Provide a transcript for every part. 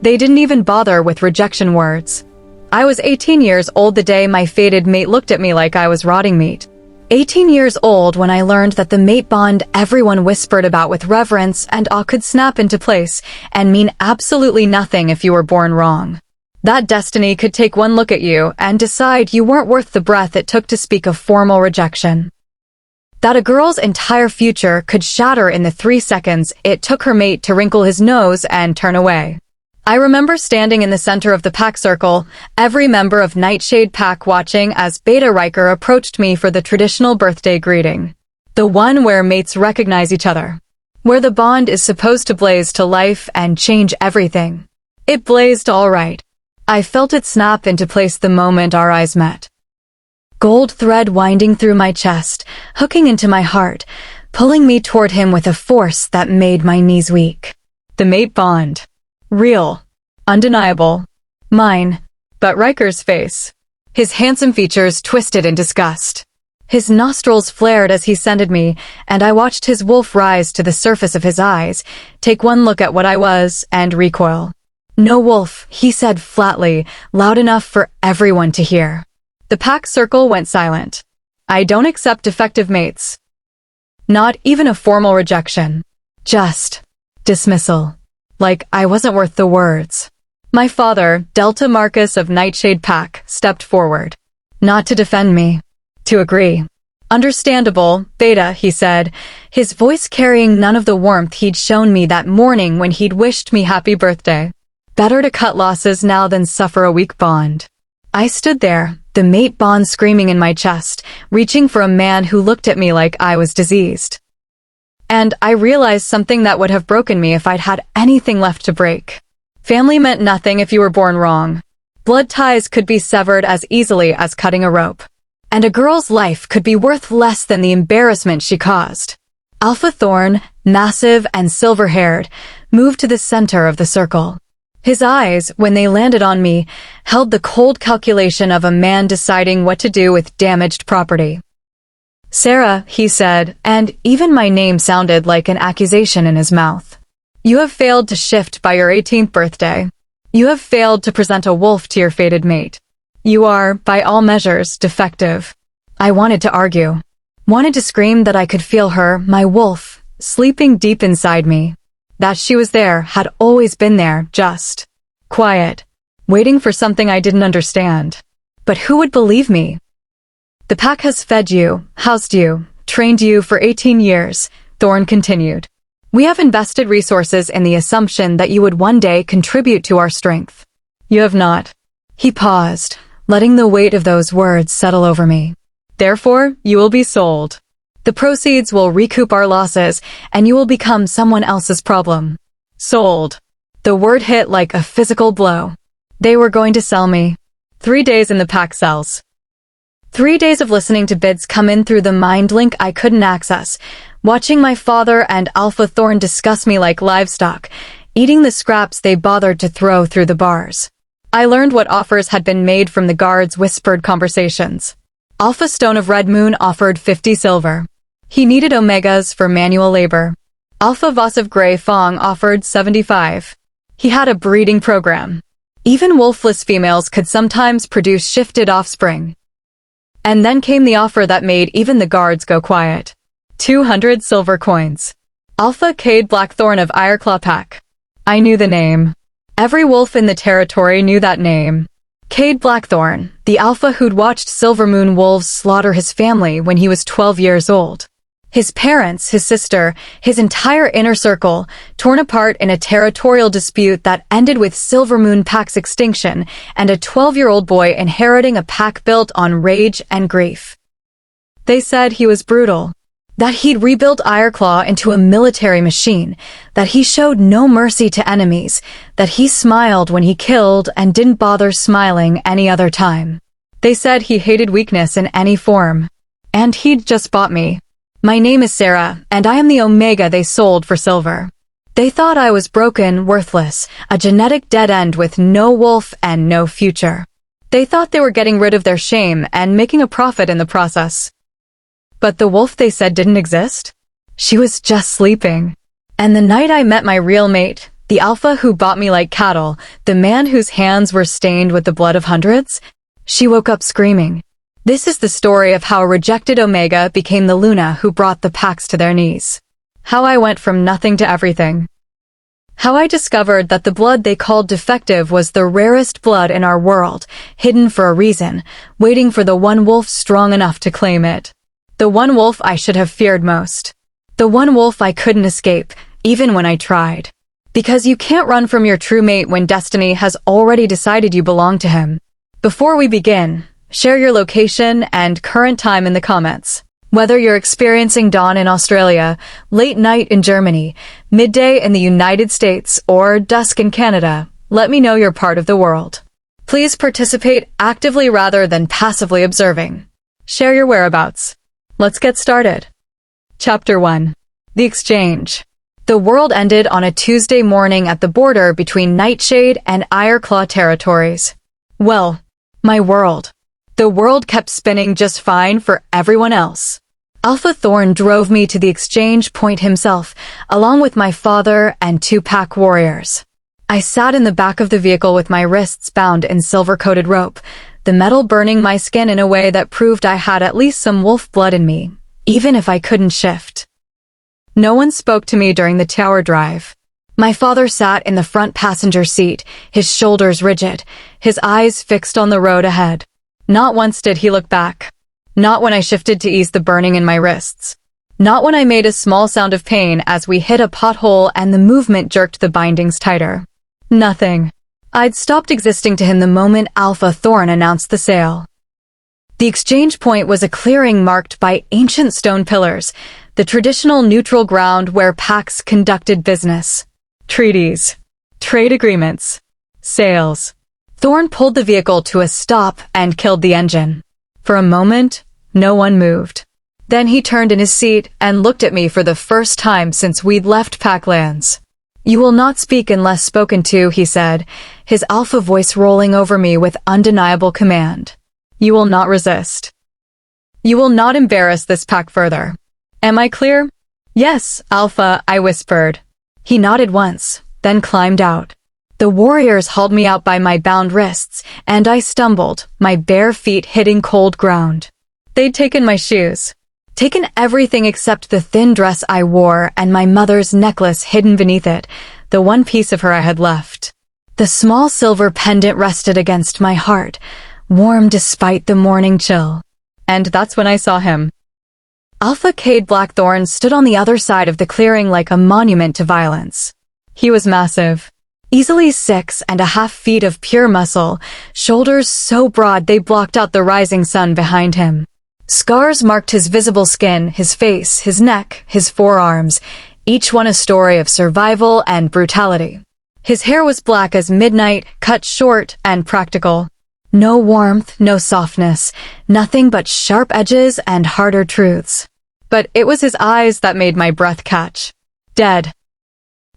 They didn't even bother with rejection words. I was 18 years old the day my fated mate looked at me like I was rotting meat. 18 years old when I learned that the mate bond everyone whispered about with reverence and awe could snap into place and mean absolutely nothing if you were born wrong. That destiny could take one look at you and decide you weren't worth the breath it took to speak of formal rejection. That a girl's entire future could shatter in the 3 seconds it took her mate to wrinkle his nose and turn away. I remember standing in the center of the pack circle, every member of Nightshade Pack watching as Beta Ryker approached me for the traditional birthday greeting. The one where mates recognize each other. Where the bond is supposed to blaze to life and change everything. It blazed all right. I felt it snap into place the moment our eyes met. Gold thread winding through my chest, hooking into my heart, pulling me toward him with a force that made my knees weak. The mate bond. Real. Undeniable. Mine. But Ryker's face. His handsome features twisted in disgust. His nostrils flared as he scented me, and I watched his wolf rise to the surface of his eyes, take one look at what I was, and recoil. No wolf, he said flatly, loud enough for everyone to hear. The pack circle went silent. I don't accept defective mates. Not even a formal rejection. Just dismissal. Like I wasn't worth the words. My father, Delta Marcus of Nightshade Pack, stepped forward. Not to defend me. To agree. Understandable, Beta, he said, his voice carrying none of the warmth he'd shown me that morning when he'd wished me happy birthday. Better to cut losses now than suffer a weak bond. I stood there, the mate bond screaming in my chest, reaching for a man who looked at me like I was diseased. And I realized something that would have broken me if I'd had anything left to break. Family meant nothing if you were born wrong. Blood ties could be severed as easily as cutting a rope. And a girl's life could be worth less than the embarrassment she caused. Alpha Thorn, massive and silver-haired, moved to the center of the circle. His eyes, when they landed on me, held the cold calculation of a man deciding what to do with damaged property. Sera, he said, and even my name sounded like an accusation in his mouth. You have failed to shift by your 18th birthday. You have failed to present a wolf to your fated mate. You are, by all measures, defective. I wanted to argue. Wanted to scream that I could feel her, my wolf, sleeping deep inside me. That she was there, had always been there, just quiet, waiting for something I didn't understand. But who would believe me? The pack has fed you, housed you, trained you for 18 years, Thorn continued. We have invested resources in the assumption that you would one day contribute to our strength. You have not. He paused, letting the weight of those words settle over me. Therefore, you will be sold. The proceeds will recoup our losses, and you will become someone else's problem. Sold. The word hit like a physical blow. They were going to sell me. 3 days in the pack cells. 3 days of listening to bids come in through the mind link I couldn't access, watching my father and Alpha Thorn discuss me like livestock, eating the scraps they bothered to throw through the bars. I learned what offers had been made from the guards' whispered conversations. Alpha Stone of Red Moon offered 50 silver. He needed omegas for manual labor. Alpha Voss of Grey Fong offered 75. He had a breeding program. Even wolfless females could sometimes produce shifted offspring. And then came the offer that made even the guards go quiet. 200 silver coins. Alpha Kade Blackthorn of Ironclaw Pack. I knew the name. Every wolf in the territory knew that name. Kade Blackthorn, the alpha who'd watched Silver Moon wolves slaughter his family when he was 12 years old. His parents, his sister, his entire inner circle, torn apart in a territorial dispute that ended with Silver Moon Pack's extinction and a 12-year-old boy inheriting a pack built on rage and grief. They said he was brutal, that he'd rebuilt Ironclaw into a military machine, that he showed no mercy to enemies, that he smiled when he killed and didn't bother smiling any other time. They said he hated weakness in any form. And he'd just bought me. My name is Sera, and I am the Omega they sold for silver. They thought I was broken, worthless, a genetic dead end with no wolf and no future. They thought they were getting rid of their shame and making a profit in the process. But the wolf they said didn't exist? She was just sleeping. And the night I met my real mate, The alpha who bought me like cattle, the man whose hands were stained with the blood of hundreds? She woke up screaming. This is the story of how a rejected Omega became the Luna who brought the packs to their knees. How I went from nothing to everything. How I discovered that the blood they called defective was the rarest blood in our world, hidden for a reason, waiting for the one wolf strong enough to claim it. The one wolf I should have feared most. The one wolf I couldn't escape, even when I tried. Because you can't run from your true mate when destiny has already decided you belong to him. Before we begin, share your location and current time in the comments. Whether you're experiencing dawn in Australia, late night in Germany, midday in the United States, or dusk in Canada, let me know you're part of the world. Please participate actively rather than passively observing. Share your whereabouts. Let's get started. Chapter 1. The Exchange. The world ended on a Tuesday morning at the border between Nightshade and Ironclaw territories. Well, my world. The world kept spinning just fine for everyone else. Alpha Thorn drove me to the exchange point himself, along with my father and 2 pack warriors. I sat in the back of the vehicle with my wrists bound in silver-coated rope, the metal burning my skin in a way that proved I had at least some wolf blood in me, even if I couldn't shift. No one spoke to me during the tower drive. My father sat in the front passenger seat, his shoulders rigid, his eyes fixed on the road ahead. Not once did he look back. Not when I shifted to ease the burning in my wrists. Not when I made a small sound of pain as we hit a pothole and the movement jerked the bindings tighter. Nothing. I'd stopped existing to him the moment Alpha Thorn announced the sale. The exchange point was a clearing marked by ancient stone pillars, the traditional neutral ground where packs conducted business. Treaties. Trade agreements. Sales. Thorn pulled the vehicle to a stop and killed the engine. For a moment, no one moved. Then he turned in his seat and looked at me for the first time since we'd left Packlands. You will not speak unless spoken to, he said, his alpha voice rolling over me with undeniable command. You will not resist. You will not embarrass this pack further. Am I clear? Yes, Alpha, I whispered. He nodded once, then climbed out. The warriors hauled me out by my bound wrists, and I stumbled, my bare feet hitting cold ground. They'd taken my shoes. Taken everything except the thin dress I wore and my mother's necklace hidden beneath it, the one piece of her I had left. The small silver pendant rested against my heart, warm despite the morning chill. And that's when I saw him. Alpha Kade Blackthorn stood on the other side of the clearing like a monument to violence. He was massive. Easily 6.5 feet of pure muscle, shoulders so broad they blocked out the rising sun behind him. Scars marked his visible skin, his face, his neck, his forearms, each one a story of survival and brutality. His hair was black as midnight, cut short and practical. No warmth, no softness, nothing but sharp edges and harder truths. But it was his eyes that made my breath catch. Dead.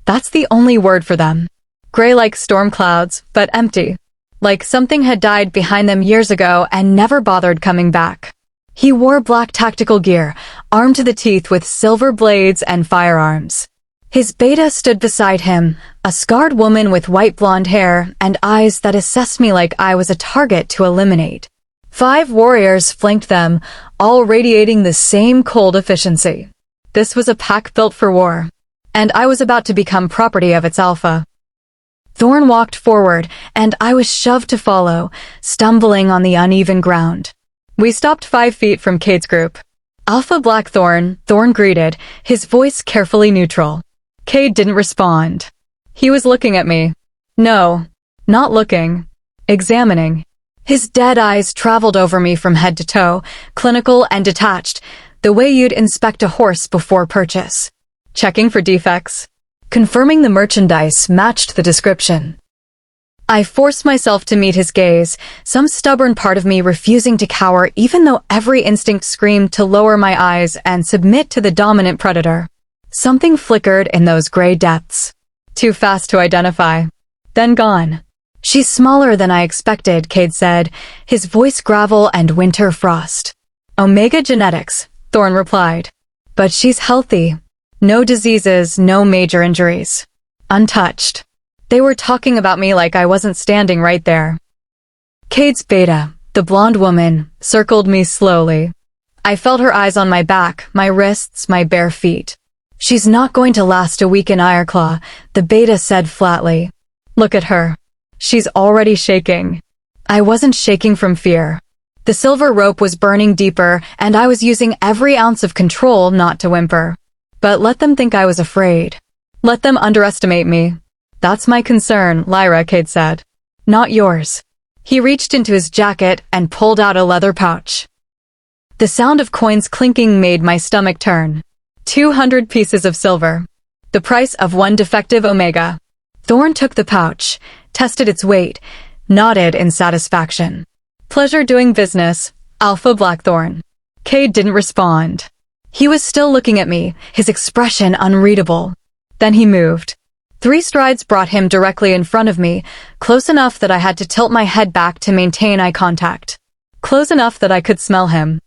That's the only word for them. Gray like storm clouds, but empty. Like something had died behind them years ago and never bothered coming back. He wore black tactical gear, armed to the teeth with silver blades and firearms. His beta stood beside him, a scarred woman with white blonde hair and eyes that assessed me like I was a target to eliminate. 5 warriors flanked them, all radiating the same cold efficiency. This was a pack built for war, and I was about to become property of its alpha. Thorn walked forward, and I was shoved to follow, stumbling on the uneven ground. We stopped 5 feet from Kade's group. Alpha Blackthorn, Thorn greeted, his voice carefully neutral. Kade didn't respond. He was looking at me. No, not looking. Examining. His dead eyes traveled over me from head to toe, clinical and detached, the way you'd inspect a horse before purchase. Checking for defects. Confirming the merchandise matched the description. I forced myself to meet his gaze, some stubborn part of me refusing to cower even though every instinct screamed to lower my eyes and submit to the dominant predator. Something flickered in those gray depths. Too fast to identify. Then gone. She's smaller than I expected, Kade said, his voice gravel and winter frost. Omega genetics, Thorn replied. But she's healthy. No diseases, no major injuries. Untouched. They were talking about me like I wasn't standing right there. Kade's beta, the blonde woman, circled me slowly. I felt her eyes on my back, my wrists, my bare feet. She's not going to last a week in Ironclaw, the beta said flatly. Look at her. She's already shaking. I wasn't shaking from fear. The silver rope was burning deeper, and I was using every ounce of control not to whimper. But let them think I was afraid. Let them underestimate me. That's my concern, Lyra, Kade said. Not yours. He reached into his jacket and pulled out a leather pouch. The sound of coins clinking made my stomach turn. 200 pieces of silver. The price of one defective Omega. Thorn took the pouch, tested its weight, nodded in satisfaction. Pleasure doing business, Alpha Blackthorn. Kade didn't respond. He was still looking at me, his expression unreadable. Then he moved. 3 strides brought him directly in front of me, close enough that I had to tilt my head back to maintain eye contact. Close enough that I could smell him.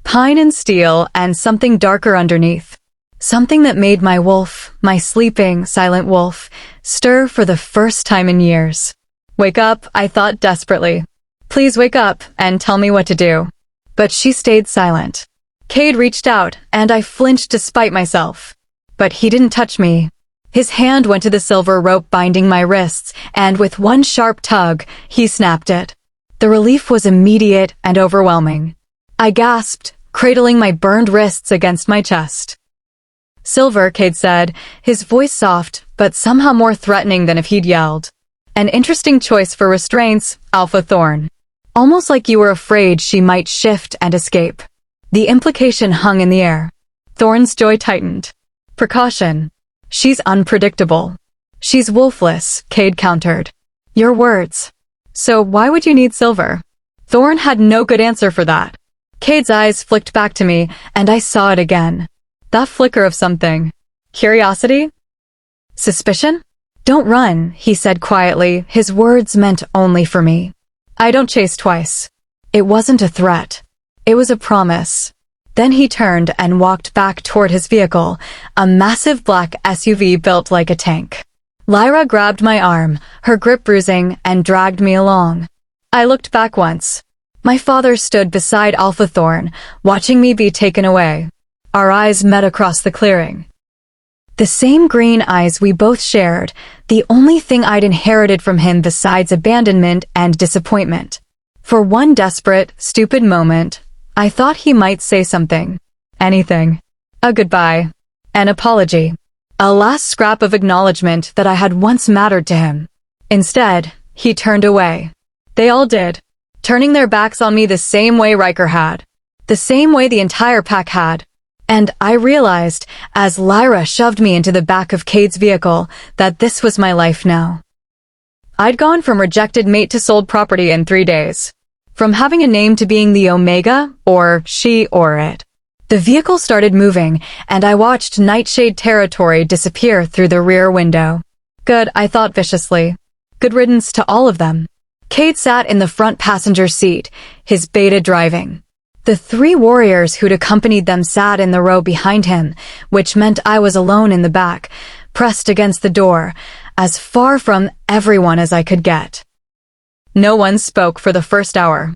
Pine and steel and something darker underneath. Something that made my wolf, my sleeping, silent wolf, stir for the first time in years. Wake up, I thought desperately. Please wake up and tell me what to do. But she stayed silent. Kade reached out, and I flinched despite myself. But he didn't touch me. His hand went to the silver rope binding my wrists, and with one sharp tug, he snapped it. The relief was immediate and overwhelming. I gasped, cradling my burned wrists against my chest. Silver, Kade said, his voice soft, but somehow more threatening than if he'd yelled. An interesting choice for restraints, Alpha Thorn. Almost like you were afraid she might shift and escape. The implication hung in the air. Thorn's jaw tightened. Precaution. She's unpredictable. She's wolfless, Kade countered. Your words. So why would you need silver? Thorn had no good answer for that. Kade's eyes flicked back to me, and I saw it again. That flicker of something. Curiosity? Suspicion? Don't run, he said quietly, his words meant only for me. I don't chase twice. It wasn't a threat. It was a promise. Then he turned and walked back toward his vehicle, a massive black SUV built like a tank. Lyra grabbed my arm, her grip bruising, and dragged me along. I looked back once. My father stood beside Alpha Thorn, watching me be taken away. Our eyes met across the clearing. The same green eyes we both shared, the only thing I'd inherited from him besides abandonment and disappointment. For one desperate, stupid moment, I thought he might say something. Anything. A goodbye. An apology. A last scrap of acknowledgement that I had once mattered to him. Instead, he turned away. They all did, turning their backs on me the same way Ryker had. The same way the entire pack had. And I realized, as Lyra shoved me into the back of Kade's vehicle, that this was my life now. I'd gone from rejected mate to sold property in 3 days. From having a name to being the Omega, or she or it. The vehicle started moving, and I watched Nightshade territory disappear through the rear window. Good, I thought viciously. Good riddance to all of them. Kade sat in the front passenger seat, his beta driving. The 3 warriors who'd accompanied them sat in the row behind him, which meant I was alone in the back, pressed against the door, as far from everyone as I could get. No one spoke for the first hour.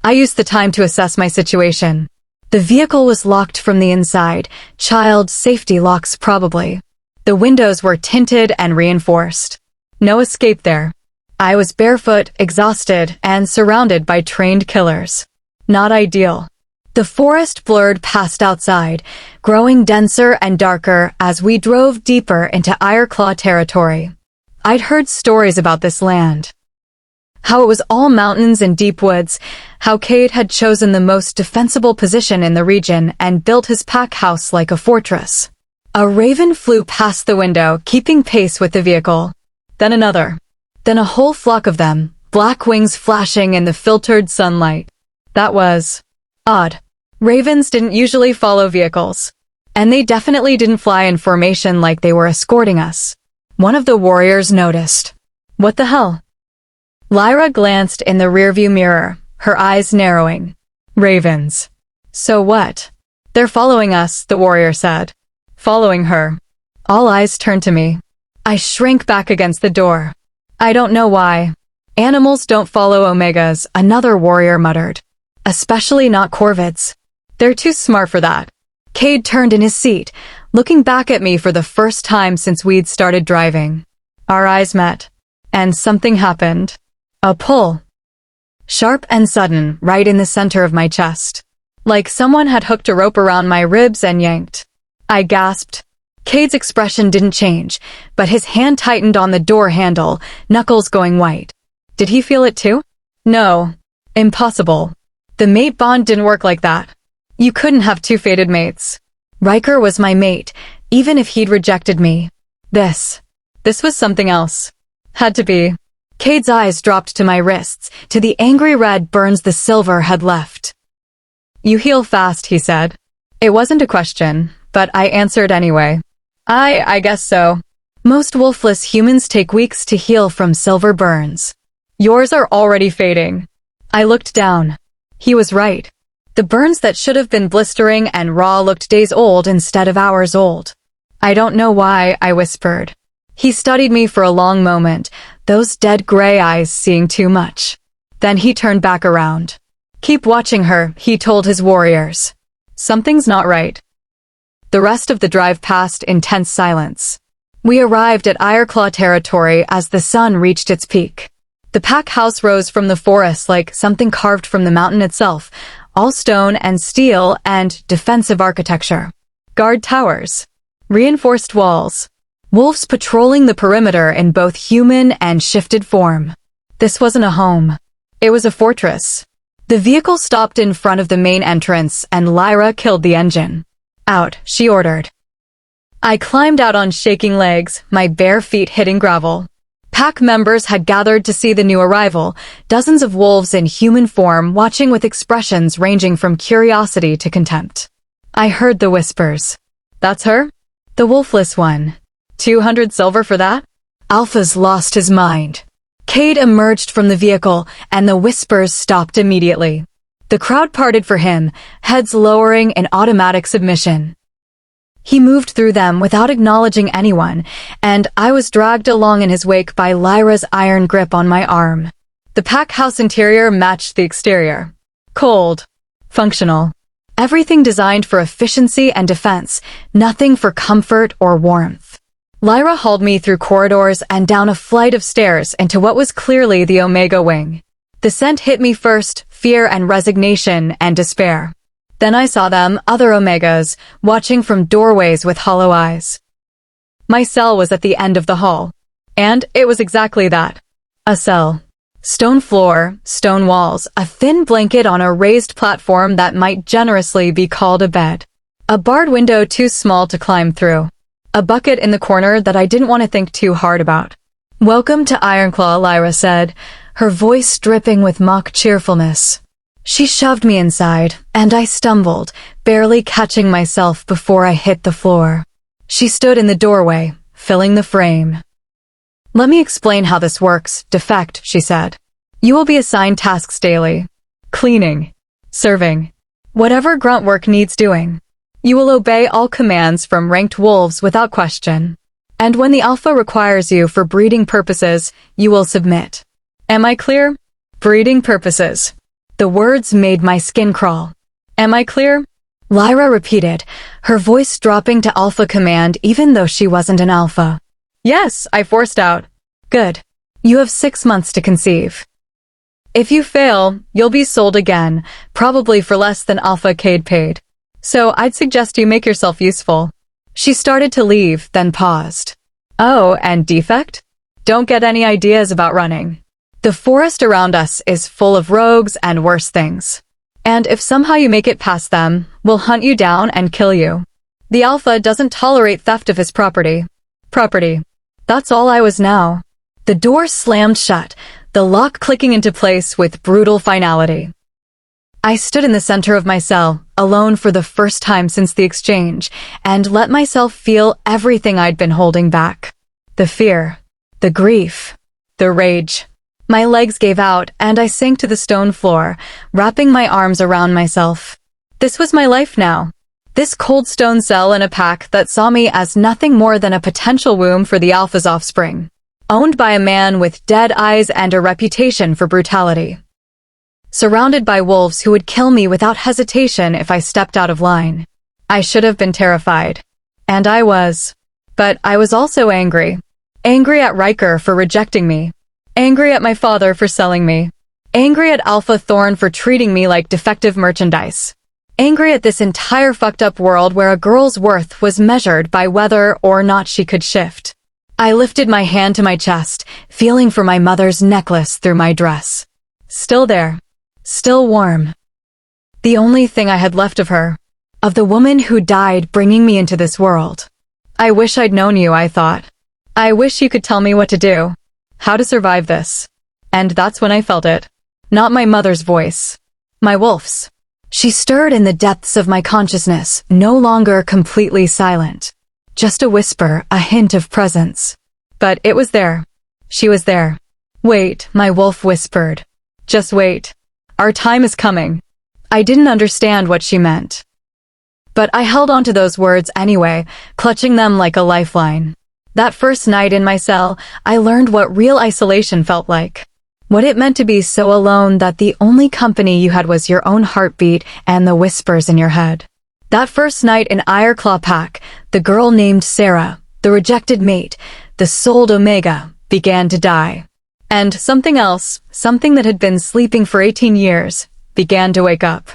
I used the time to assess my situation. The vehicle was locked from the inside, child safety locks probably. The windows were tinted and reinforced. No escape there. I was barefoot, exhausted, and surrounded by trained killers. Not ideal. The forest blurred past outside, growing denser and darker as we drove deeper into Ironclaw territory. I'd heard stories about this land. How it was all mountains and deep woods, how Kade had chosen the most defensible position in the region and built his pack house like a fortress. A raven flew past the window, keeping pace with the vehicle. Then another. Then a whole flock of them, black wings flashing in the filtered sunlight. That was odd. Ravens didn't usually follow vehicles. And they definitely didn't fly in formation like they were escorting us. One of the warriors noticed. What the hell? Lyra glanced in the rearview mirror, her eyes narrowing. Ravens. So what? They're following us, the warrior said. Following her. All eyes turned to me. I shrank back against the door. I don't know why. Animals don't follow omegas, another warrior muttered. Especially not corvids. They're too smart for that. Kade turned in his seat, looking back at me for the first time since we'd started driving. Our eyes met. And something happened. A pull. Sharp and sudden, right in the center of my chest. Like someone had hooked a rope around my ribs and yanked. I gasped. Kade's expression didn't change, but his hand tightened on the door handle, knuckles going white. Did he feel it too? No. Impossible. The mate bond didn't work like that. You couldn't have two fated mates. Ryker was my mate, even if he'd rejected me. This was something else. Had to be. Kade's eyes dropped to my wrists, to the angry red burns the silver had left. You heal fast, he said. It wasn't a question, but I answered anyway. I guess so. Most wolfless humans take weeks to heal from silver burns. Yours are already fading. I looked down. He was right. The burns that should have been blistering and raw looked days old instead of hours old. I don't know why, I whispered. He studied me for a long moment, those dead gray eyes seeing too much. Then he turned back around. Keep watching her, he told his warriors. Something's not right. The rest of the drive passed in tense silence. We arrived at Ironclaw territory as the sun reached its peak. The pack house rose from the forest like something carved from the mountain itself, all stone and steel and defensive architecture. Guard towers. Reinforced walls. Wolves patrolling the perimeter in both human and shifted form. This wasn't a home. It was a fortress. The vehicle stopped in front of the main entrance and Lyra killed the engine. Out, she ordered. I climbed out on shaking legs, my bare feet hitting gravel. Pack members had gathered to see the new arrival, dozens of wolves in human form watching with expressions ranging from curiosity to contempt. I heard the whispers. That's her? The wolfless one. 200 silver for that? Alpha's lost his mind. Kade emerged from the vehicle, and the whispers stopped immediately. The crowd parted for him, heads lowering in automatic submission. He moved through them without acknowledging anyone, and I was dragged along in his wake by Lyra's iron grip on my arm. The pack house interior matched the exterior. Cold. Functional. Everything designed for efficiency and defense, nothing for comfort or warmth. Lyra hauled me through corridors and down a flight of stairs into what was clearly the Omega Wing. The scent hit me first, fear and resignation and despair. Then I saw them, other Omegas, watching from doorways with hollow eyes. My cell was at the end of the hall. And it was exactly that. A cell. Stone floor, stone walls, a thin blanket on a raised platform that might generously be called a bed. A barred window too small to climb through. A bucket in the corner that I didn't want to think too hard about. Welcome to Ironclaw, Lyra said, her voice dripping with mock cheerfulness. She shoved me inside, and I stumbled, barely catching myself before I hit the floor. She stood in the doorway, filling the frame. Let me explain how this works, defect, she said. You will be assigned tasks daily. Cleaning. Serving. Whatever grunt work needs doing. You will obey all commands from ranked wolves without question. And when the alpha requires you for breeding purposes, you will submit. Am I clear? Breeding purposes. The words made my skin crawl. Am I clear? Lyra repeated, her voice dropping to alpha command even though she wasn't an alpha. Yes, I forced out. Good. You have 6 months to conceive. If you fail, you'll be sold again, probably for less than Alpha Kade paid. So I'd suggest you make yourself useful. She started to leave, then paused. Oh, and defect? Don't get any ideas about running. The forest around us is full of rogues and worse things. And if somehow you make it past them, we'll hunt you down and kill you. The Alpha doesn't tolerate theft of his property. That's all I was now. The door slammed shut, the lock clicking into place with brutal finality. I stood in the center of my cell, alone for the first time since the exchange, and let myself feel everything I'd been holding back. The fear, the grief, the rage. My legs gave out, and I sank to the stone floor, wrapping my arms around myself. This was my life now. This cold stone cell in a pack that saw me as nothing more than a potential womb for the Alpha's offspring, owned by a man with dead eyes and a reputation for brutality. Surrounded by wolves who would kill me without hesitation if I stepped out of line. I should have been terrified. And I was. But I was also angry. Angry at Ryker for rejecting me. Angry at my father for selling me. Angry at Alpha Thorn for treating me like defective merchandise. Angry at this entire fucked up world where a girl's worth was measured by whether or not she could shift. I lifted my hand to my chest, feeling for my mother's necklace through my dress. Still there. Still warm. The only thing I had left of her. Of the woman who died bringing me into this world. I wish I'd known you, I thought. I wish you could tell me what to do. How to survive this. And that's when I felt it. Not my mother's voice. My wolf's. She stirred in the depths of my consciousness, no longer completely silent. Just a whisper, a hint of presence. But it was there. She was there. Wait, my wolf whispered. Just wait. Our time is coming. I didn't understand what she meant. But I held on to those words anyway, clutching them like a lifeline. That first night in my cell, I learned what real isolation felt like. What it meant to be so alone that the only company you had was your own heartbeat and the whispers in your head. That first night in Ironclaw Pack, the girl named Sera, the rejected mate, the souled Omega, began to die. And something else, something that had been sleeping for 18 years, began to wake up.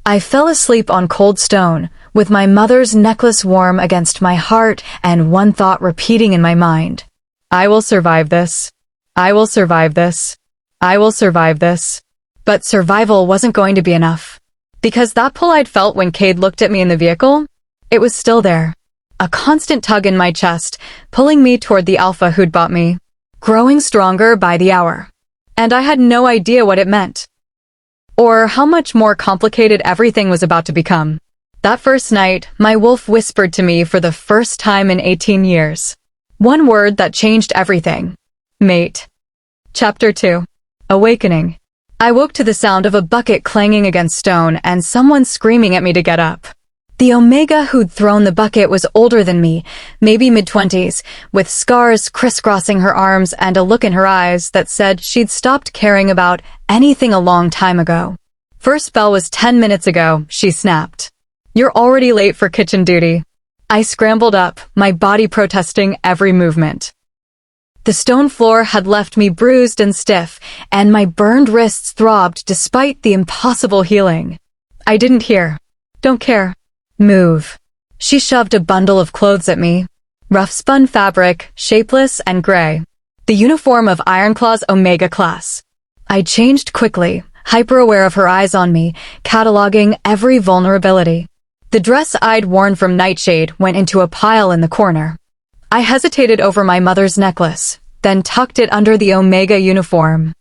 I fell asleep on cold stone, with my mother's necklace warm against my heart and one thought repeating in my mind. I will survive this. I will survive this. I will survive this. But survival wasn't going to be enough. Because that pull I'd felt when Kade looked at me in the vehicle, it was still there. A constant tug in my chest, pulling me toward the Alpha who'd bought me. Growing stronger by the hour. And I had no idea what it meant. Or how much more complicated everything was about to become. That first night, my wolf whispered to me for the first time in 18 years. One word that changed everything. Mate. Chapter 2. Awakening. I woke to the sound of a bucket clanging against stone and someone screaming at me to get up. The Omega who'd thrown the bucket was older than me, maybe mid-20s, with scars crisscrossing her arms and a look in her eyes that said she'd stopped caring about anything a long time ago. First bell was 10 minutes ago, she snapped. You're already late for kitchen duty. I scrambled up, my body protesting every movement. The stone floor had left me bruised and stiff, and my burned wrists throbbed despite the impossible healing. I didn't hear. Don't care. Move. She shoved a bundle of clothes at me. Rough spun fabric, shapeless and gray. The uniform of Ironclaw's Omega class. I changed quickly, hyper-aware of her eyes on me, cataloging every vulnerability. The dress I'd worn from Nightshade went into a pile in the corner. I hesitated over my mother's necklace, then tucked it under the Omega uniform.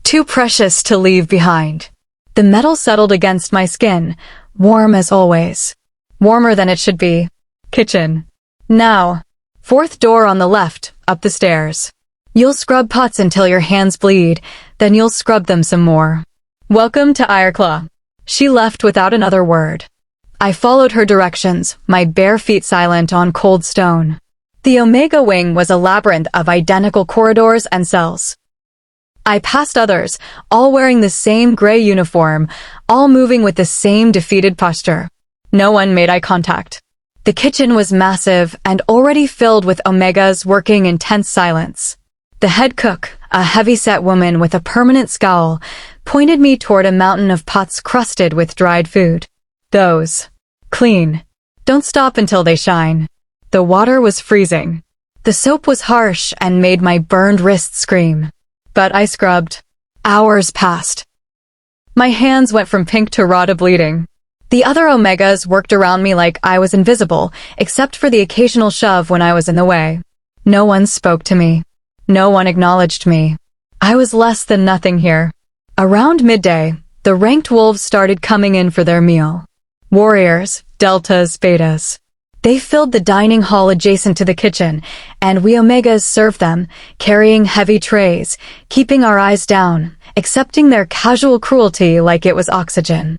Too precious to leave behind. The metal settled against my skin, warm as always. Warmer than it should be. Kitchen. Now. Fourth door on the left, up the stairs. You'll scrub pots until your hands bleed, then you'll scrub them some more. Welcome to Ironclaw. She left without another word. I followed her directions, my bare feet silent on cold stone. The Omega wing was a labyrinth of identical corridors and cells. I passed others, all wearing the same gray uniform, all moving with the same defeated posture. No one made eye contact. The kitchen was massive and already filled with Omegas working in tense silence. The head cook, a heavy-set woman with a permanent scowl, pointed me toward a mountain of pots crusted with dried food. Those. Clean. Don't stop until they shine. The water was freezing. The soap was harsh and made my burned wrists scream. But I scrubbed. Hours passed. My hands went from pink to raw to bleeding. The other Omegas worked around me like I was invisible, except for the occasional shove when I was in the way. No one spoke to me. No one acknowledged me. I was less than nothing here. Around midday, the ranked wolves started coming in for their meal. Warriors, deltas, betas. They filled the dining hall adjacent to the kitchen, and we Omegas served them, carrying heavy trays, keeping our eyes down, accepting their casual cruelty like it was oxygen.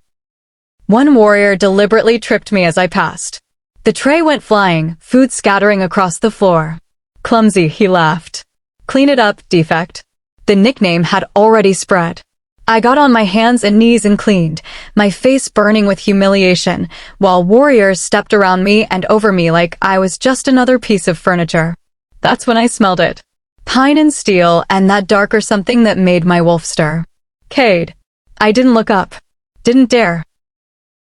One warrior deliberately tripped me as I passed. The tray went flying, food scattering across the floor. Clumsy, he laughed. Clean it up, defect. The nickname had already spread. I got on my hands and knees and cleaned, my face burning with humiliation, while warriors stepped around me and over me like I was just another piece of furniture. That's when I smelled it. Pine and steel and that darker something that made my wolf stir. Kade. I didn't look up. Didn't dare.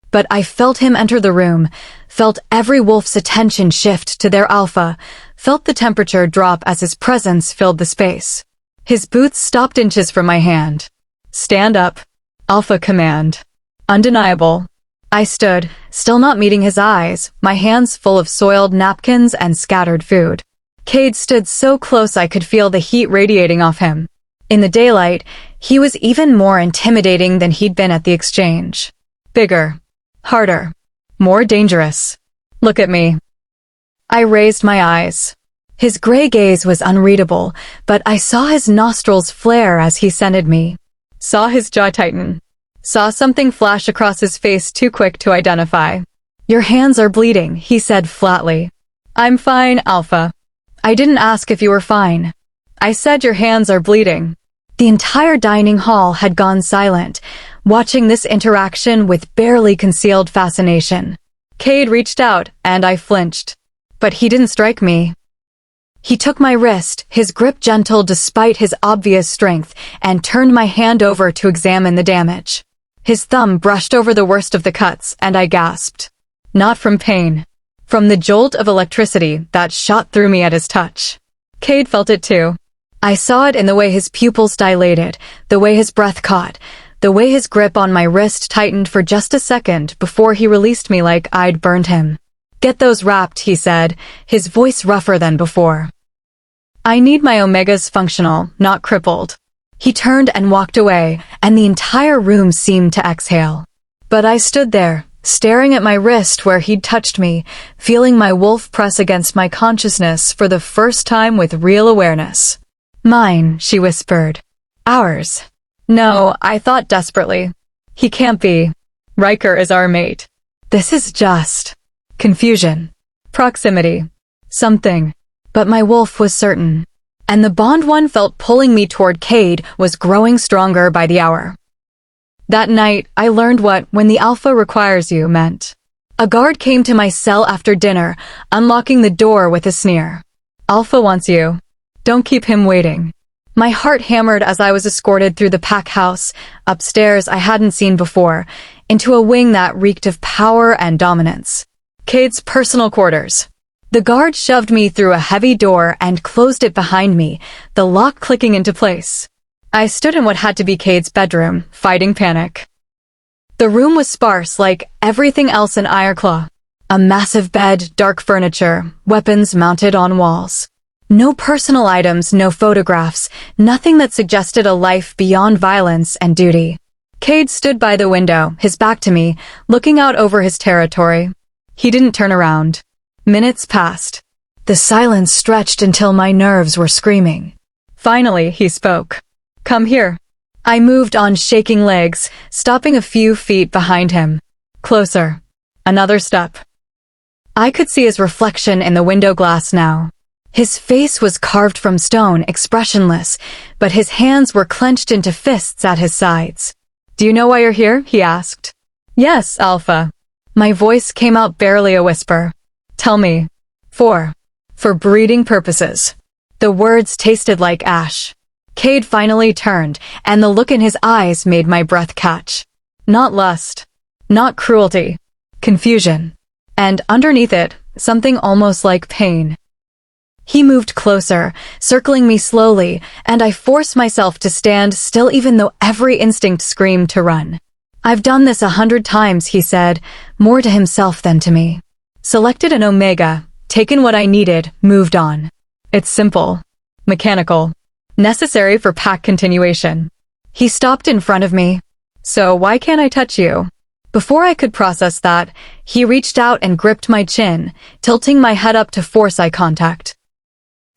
But I felt him enter the room, felt every wolf's attention shift to their alpha, felt the temperature drop as his presence filled the space. His boots stopped inches from my hand. Stand up. Alpha command. Undeniable. I stood, still not meeting his eyes, my hands full of soiled napkins and scattered food. Kade stood so close I could feel the heat radiating off him. In the daylight, he was even more intimidating than he'd been at the exchange. Bigger. Harder. More dangerous. Look at me. I raised my eyes. His gray gaze was unreadable, but I saw his nostrils flare as he scented me. Saw his jaw tighten. Saw something flash across his face too quick to identify. Your hands are bleeding, he said flatly. I'm fine, Alpha. I didn't ask if you were fine. I said your hands are bleeding. The entire dining hall had gone silent, watching this interaction with barely concealed fascination. Kade reached out, and I flinched. But he didn't strike me. He took my wrist, his grip gentle despite his obvious strength, and turned my hand over to examine the damage. His thumb brushed over the worst of the cuts, and I gasped. Not from pain. From the jolt of electricity that shot through me at his touch. Kade felt it too. I saw it in the way his pupils dilated, the way his breath caught, the way his grip on my wrist tightened for just a second before he released me like I'd burned him. Get those wrapped, he said, his voice rougher than before. I need my omegas functional, not crippled. He turned and walked away, and the entire room seemed to exhale. But I stood there, staring at my wrist where he'd touched me, feeling my wolf press against my consciousness for the first time with real awareness. Mine, she whispered. Ours. No, I thought desperately. He can't be. Ryker is our mate. This is just confusion. Proximity. Something. But my wolf was certain. And the bond one felt pulling me toward Kade was growing stronger by the hour. That night, I learned what when the alpha requires you meant. A guard came to my cell after dinner, unlocking the door with a sneer. Alpha wants you. Don't keep him waiting. My heart hammered as I was escorted through the pack house, upstairs I hadn't seen before, into a wing that reeked of power and dominance. Kade's personal quarters. The guard shoved me through a heavy door and closed it behind me, the lock clicking into place. I stood in what had to be Kade's bedroom, fighting panic. The room was sparse like everything else in Ireclaw. A massive bed, dark furniture, weapons mounted on walls. No personal items, no photographs, nothing that suggested a life beyond violence and duty. Kade stood by the window, his back to me, looking out over his territory. He didn't turn around. Minutes passed. The silence stretched until my nerves were screaming. Finally, he spoke. Come here. I moved on shaking legs, stopping a few feet behind him. Closer. Another step. I could see his reflection in the window glass now. His face was carved from stone, expressionless, but his hands were clenched into fists at his sides. Do you know why you're here? He asked. Yes, Alpha. My voice came out barely a whisper. Tell me. For breeding purposes. The words tasted like ash. Kade finally turned, and the look in his eyes made my breath catch. Not lust. Not cruelty. Confusion. And underneath it, something almost like pain. He moved closer, circling me slowly, and I forced myself to stand still even though every instinct screamed to run. I've done this 100 times, he said, more to himself than to me. Selected an omega, taken what I needed, moved on. It's simple. Mechanical. Necessary for pack continuation. He stopped in front of me. So why can't I touch you? Before I could process that, he reached out and gripped my chin, tilting my head up to force eye contact.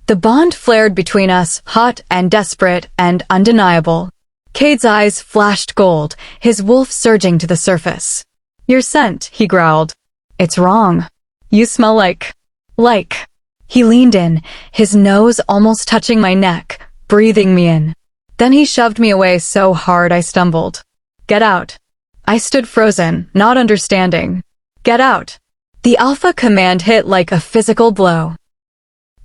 The bond flared between us, hot and desperate and undeniable. Kade's eyes flashed gold, his wolf surging to the surface. Your scent, he growled. It's wrong. You smell like. He leaned in, his nose almost touching my neck, breathing me in. Then he shoved me away so hard I stumbled. Get out. I stood frozen, not understanding. Get out. The alpha command hit like a physical blow.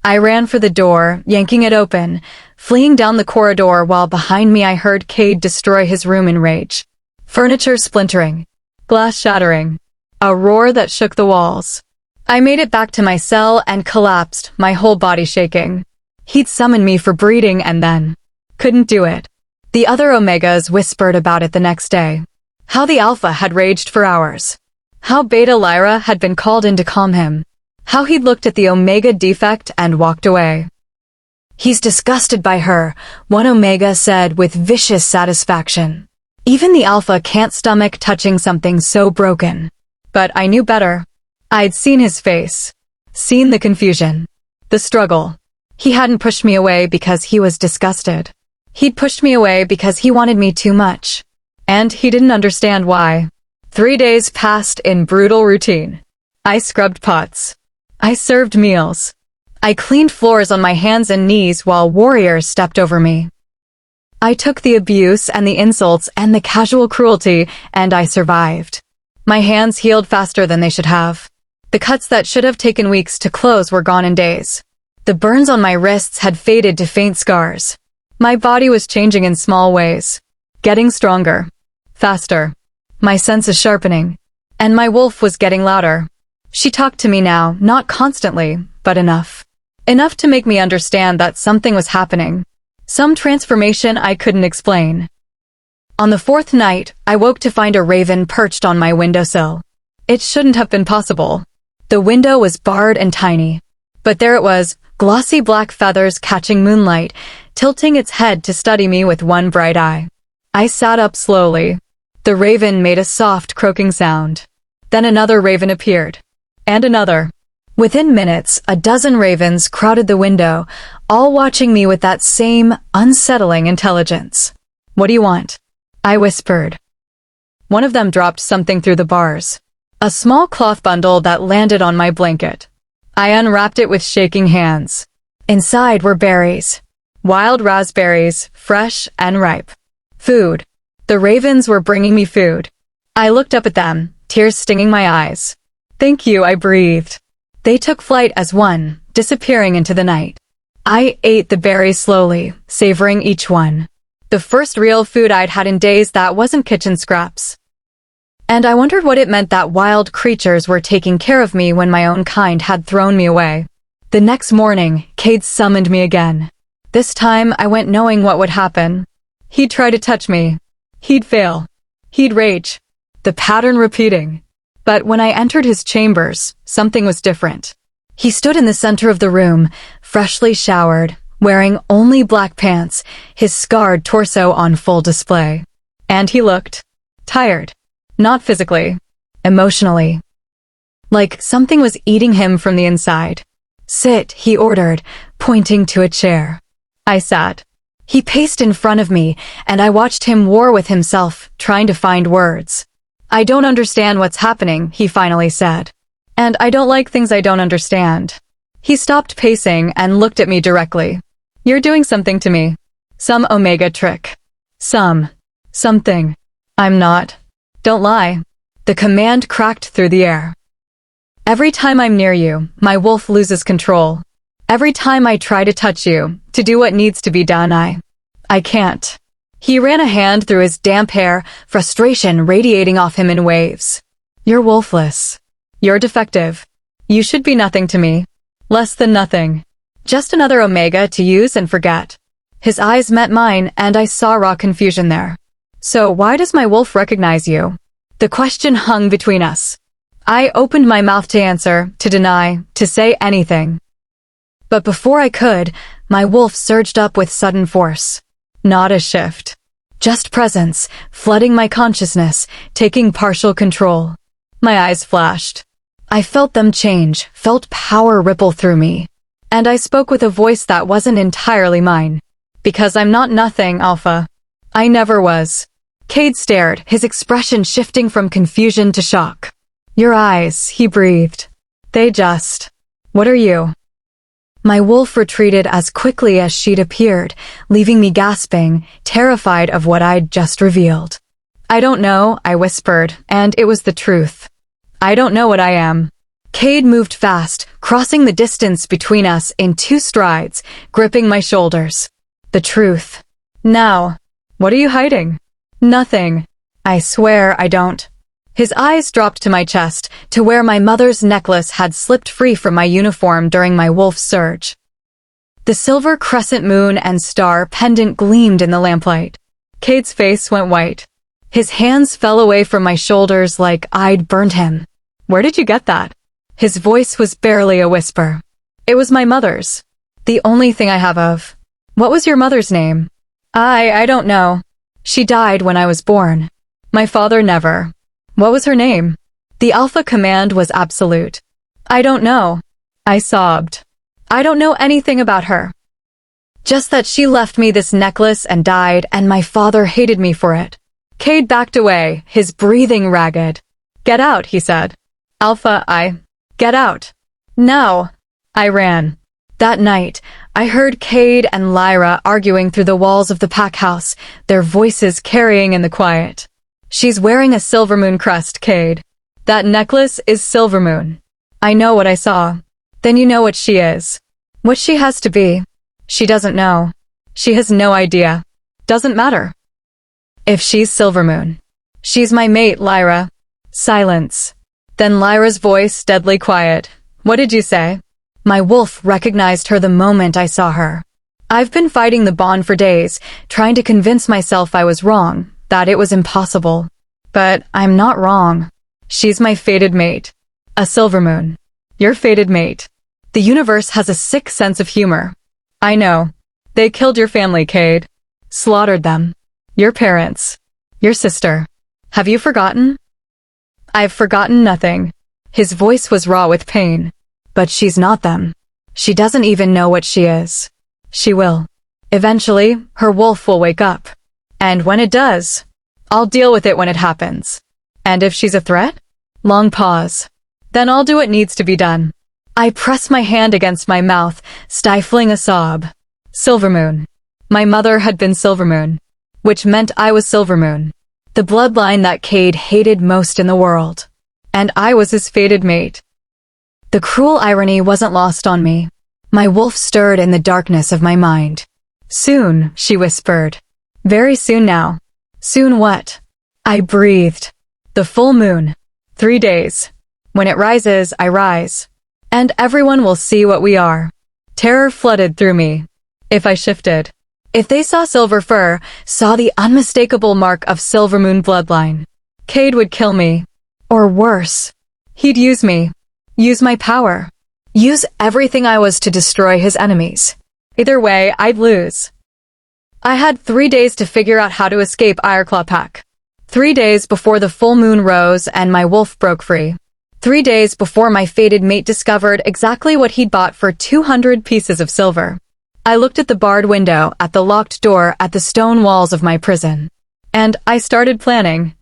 I ran for the door, yanking it open, fleeing down the corridor while behind me I heard Kade destroy his room in rage. Furniture splintering. Glass shattering. A roar that shook the walls. I made it back to my cell and collapsed, my whole body shaking. He'd summoned me for breeding and then couldn't do it. The other Omegas whispered about it the next day. How the Alpha had raged for hours. How Beta Lyra had been called in to calm him. How he'd looked at the Omega defect and walked away. He's disgusted by her, one Omega said with vicious satisfaction. Even the Alpha can't stomach touching something so broken. But I knew better. I'd seen his face. Seen the confusion. The struggle. He hadn't pushed me away because he was disgusted. He'd pushed me away because he wanted me too much. And he didn't understand why. 3 days passed in brutal routine. I scrubbed pots. I served meals. I cleaned floors on my hands and knees while warriors stepped over me. I took the abuse and the insults and the casual cruelty, and I survived. My hands healed faster than they should have. The cuts that should have taken weeks to close were gone in days. The burns on my wrists had faded to faint scars. My body was changing in small ways. Getting stronger. Faster. My senses sharpening. And my wolf was getting louder. She talked to me now, not constantly, but enough. Enough to make me understand that something was happening. Some transformation I couldn't explain. On the 4th night, I woke to find a raven perched on my windowsill. It shouldn't have been possible. The window was barred and tiny. But there it was, glossy black feathers catching moonlight, tilting its head to study me with one bright eye. I sat up slowly. The raven made a soft croaking sound. Then another raven appeared. And another. Within minutes, a dozen ravens crowded the window, all watching me with that same unsettling intelligence. What do you want? I whispered. One of them dropped something through the bars. A small cloth bundle that landed on my blanket. I unwrapped it with shaking hands. Inside were berries. Wild raspberries, fresh and ripe. Food. The ravens were bringing me food. I looked up at them, tears stinging my eyes. Thank you, I breathed. They took flight as one, disappearing into the night. I ate the berries slowly, savoring each one. The first real food I'd had in days that wasn't kitchen scraps. And I wondered what it meant that wild creatures were taking care of me when my own kind had thrown me away. The next morning, Kade summoned me again. This time, I went knowing what would happen. He'd try to touch me. He'd fail. He'd rage. The pattern repeating. But when I entered his chambers, something was different. He stood in the center of the room, freshly showered, wearing only black pants, his scarred torso on full display. And he looked tired. Not physically. Emotionally. Like something was eating him from the inside. Sit, he ordered, pointing to a chair. I sat. He paced in front of me, and I watched him war with himself, trying to find words. I don't understand what's happening, he finally said. And I don't like things I don't understand. He stopped pacing and looked at me directly. You're doing something to me. Some Omega trick. Something. I'm not. Don't lie. The command cracked through the air. Every time I'm near you, my wolf loses control. Every time I try to touch you, to do what needs to be done, I can't. He ran a hand through his damp hair, frustration radiating off him in waves. You're wolfless. You're defective. You should be nothing to me. Less than nothing. Just another Omega to use and forget. His eyes met mine, and I saw raw confusion there. So why does my wolf recognize you? The question hung between us. I opened my mouth to answer, to deny, to say anything. But before I could, my wolf surged up with sudden force. Not a shift. Just presence, flooding my consciousness, taking partial control. My eyes flashed. I felt them change, felt power ripple through me. And I spoke with a voice that wasn't entirely mine. Because I'm not nothing, Alpha. I never was. Kade stared, his expression shifting from confusion to shock. Your eyes, he breathed. They just... What are you? My wolf retreated as quickly as she'd appeared, leaving me gasping, terrified of what I'd just revealed. I don't know, I whispered, and it was the truth. I don't know what I am. Kade moved fast, crossing the distance between us in 2 strides, gripping my shoulders. The truth. Now. What are you hiding? Nothing. I swear I don't. His eyes dropped to my chest, to where my mother's necklace had slipped free from my uniform during my wolf surge. The silver crescent moon and star pendant gleamed in the lamplight. Kade's face went white. His hands fell away from my shoulders like I'd burned him. Where did you get that? His voice was barely a whisper. It was my mother's. The only thing I have of. What was your mother's name? I don't know. She died when I was born. My father never. What was her name? The Alpha command was absolute. I don't know. I sobbed. I don't know anything about her. Just that she left me this necklace and died, and my father hated me for it. Kade backed away, his breathing ragged. Get out, he said. Alpha, Get out. Now. I ran. That night, I heard Kade and Lyra arguing through the walls of the pack house, their voices carrying in the quiet. She's wearing a Silvermoon crest, Kade. That necklace is Silvermoon. I know what I saw. Then you know what she is. What she has to be. She doesn't know. She has no idea. Doesn't matter. If she's Silvermoon. She's my mate, Lyra. Silence. Then Lyra's voice deadly quiet. What did you say? My wolf recognized her the moment I saw her. I've been fighting the bond for days, trying to convince myself I was wrong, that it was impossible. But I'm not wrong. She's my fated mate. A Silvermoon. Your fated mate. The universe has a sick sense of humor. I know. They killed your family, Kade. Slaughtered them. Your parents. Your sister. Have you forgotten? I've forgotten nothing. His voice was raw with pain. But she's not them. She doesn't even know what she is. She will. Eventually, her wolf will wake up. And when it does, I'll deal with it when it happens. And if she's a threat? Long pause. Then I'll do what needs to be done. I press my hand against my mouth, stifling a sob. Silvermoon. My mother had been Silvermoon, which meant I was Silvermoon, the bloodline that Kade hated most in the world. And I was his fated mate. The cruel irony wasn't lost on me. My wolf stirred in the darkness of my mind. Soon, she whispered. Very soon now. Soon what? I breathed. The full moon. 3 days. When it rises, I rise. And everyone will see what we are. Terror flooded through me. If I shifted. If they saw silver fur, saw the unmistakable mark of Silvermoon bloodline. Kade would kill me. Or worse. He'd use me. Use my power. Use everything I was to destroy his enemies. Either way, I'd lose. I had 3 days to figure out how to escape Ironclaw Pack. 3 days before the full moon rose and my wolf broke free. 3 days before my fated mate discovered exactly what he'd bought for 200 pieces of silver. I looked at the barred window, at the locked door, at the stone walls of my prison. And I started planning.